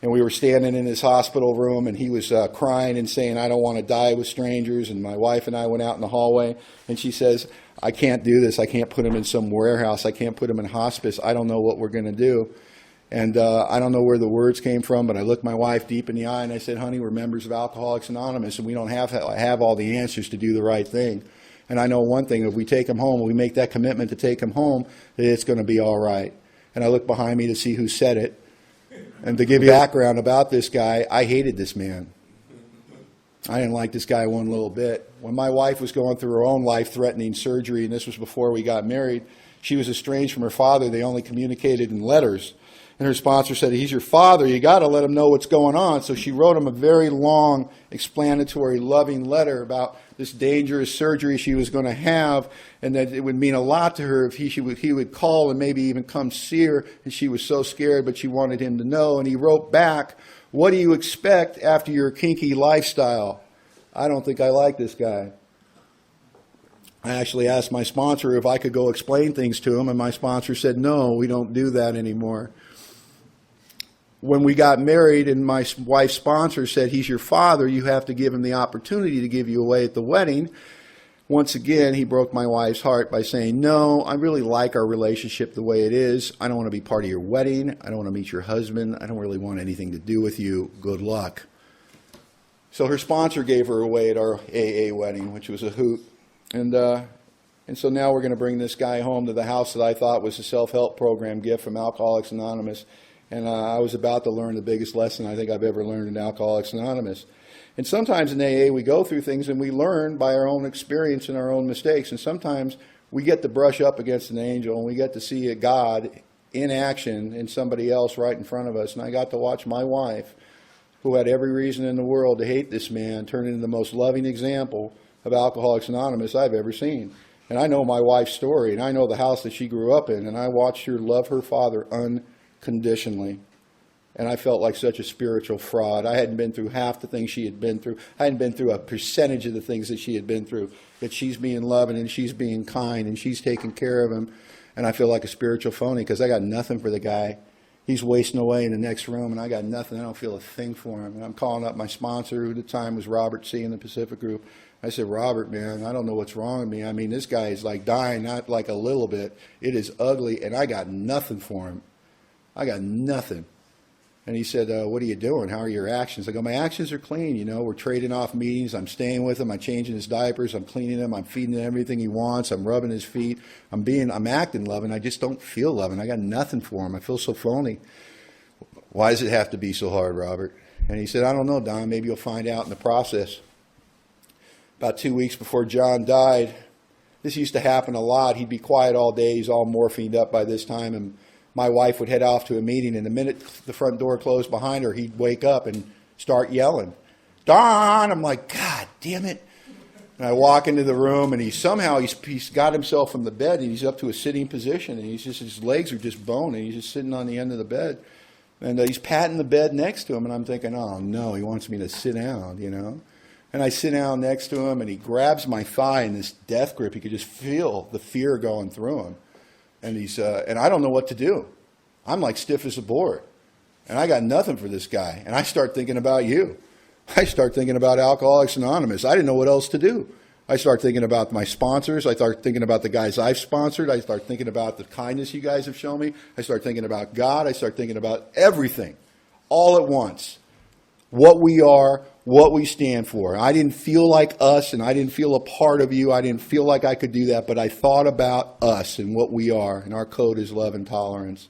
And we were standing in his hospital room, and he was crying and saying, I don't want to die with strangers. And my wife and I went out in the hallway, and she says, I can't do this. I can't put him in some warehouse. I can't put him in hospice. I don't know what we're going to do. And I don't know where the words came from, but I looked my wife deep in the eye and I said, honey, we're members of Alcoholics Anonymous, and we don't have all the answers to do the right thing. And I know one thing, if we take him home, we make that commitment to take him home, that it's going to be all right. And I looked behind me to see who said it. And to give you background about this guy, I hated this man. I didn't like this guy one little bit. When my wife was going through her own life-threatening surgery, and this was before we got married, she was estranged from her father. They only communicated in letters. And her sponsor said, he's your father, you got to let him know what's going on. So she wrote him a very long, explanatory, loving letter about this dangerous surgery she was going to have, and that it would mean a lot to her if he would call and maybe even come see her. And she was so scared, but she wanted him to know. And he wrote back, what do you expect after your kinky lifestyle? I don't think I like this guy. I actually asked my sponsor if I could go explain things to him, and my sponsor said, no, we don't do that anymore. When we got married and my wife's sponsor said, he's your father, you have to give him the opportunity to give you away at the wedding, once again, he broke my wife's heart by saying, no, I really like our relationship the way it is. I don't want to be part of your wedding. I don't want to meet your husband. I don't really want anything to do with you. Good luck. So her sponsor gave her away at our AA wedding, which was a hoot. And so now we're going to bring this guy home to the house that I thought was a self-help program gift from Alcoholics Anonymous. And I was about to learn the biggest lesson I think I've ever learned in Alcoholics Anonymous. And sometimes in AA we go through things and we learn by our own experience and our own mistakes. And sometimes we get to brush up against an angel and we get to see a God in action in somebody else right in front of us. And I got to watch my wife, who had every reason in the world to hate this man, turn into the most loving example of Alcoholics Anonymous I've ever seen. And I know my wife's story, and I know the house that she grew up in, and I watched her love her father unconditionally. And I felt like such a spiritual fraud. I hadn't been through half the things she had been through. I hadn't been through a percentage of the things that she had been through. That she's being loving and she's being kind and she's taking care of him. And I feel like a spiritual phony because I got nothing for the guy. He's wasting away in the next room and I got nothing. I don't feel a thing for him. And I'm calling up my sponsor, who at the time was Robert C. in the Pacific Group. I said, Robert, man, I don't know what's wrong with me. I mean, this guy is like dying, not like a little bit. It is ugly, and I got nothing for him. I got nothing. And he said, what are you doing? How are your actions? I go, my actions are clean. You know, we're trading off meetings. I'm staying with him. I'm changing his diapers. I'm cleaning him. I'm feeding him everything he wants. I'm rubbing his feet. I'm acting loving. I just don't feel loving. I got nothing for him. I feel so phony. Why does it have to be so hard, Robert? And he said, I don't know, Don. Maybe you'll find out in the process. About 2 weeks before John died, this used to happen a lot. He'd be quiet all day. He's all morphined up by this time, and my wife would head off to a meeting, and the minute the front door closed behind her, he'd wake up and start yelling, Don! I'm like, God damn it. And I walk into the room, and he's got himself from the bed, and he's up to a sitting position, and his legs are just bone, and he's just sitting on the end of the bed. And he's patting the bed next to him, and I'm thinking, oh, no, he wants me to sit down, you know. And I sit down next to him, and he grabs my thigh in this death grip. You could just feel the fear going through him. And and I don't know what to do. I'm like stiff as a board. And I got nothing for this guy. And I start thinking about you. I start thinking about Alcoholics Anonymous. I didn't know what else to do. I start thinking about my sponsors. I start thinking about the guys I've sponsored. I start thinking about the kindness you guys have shown me. I start thinking about God. I start thinking about everything all at once. What we are, what we stand for. I didn't feel like us, and I didn't feel a part of you. I didn't feel like I could do that, but I thought about us and what we are, and our code is love and tolerance.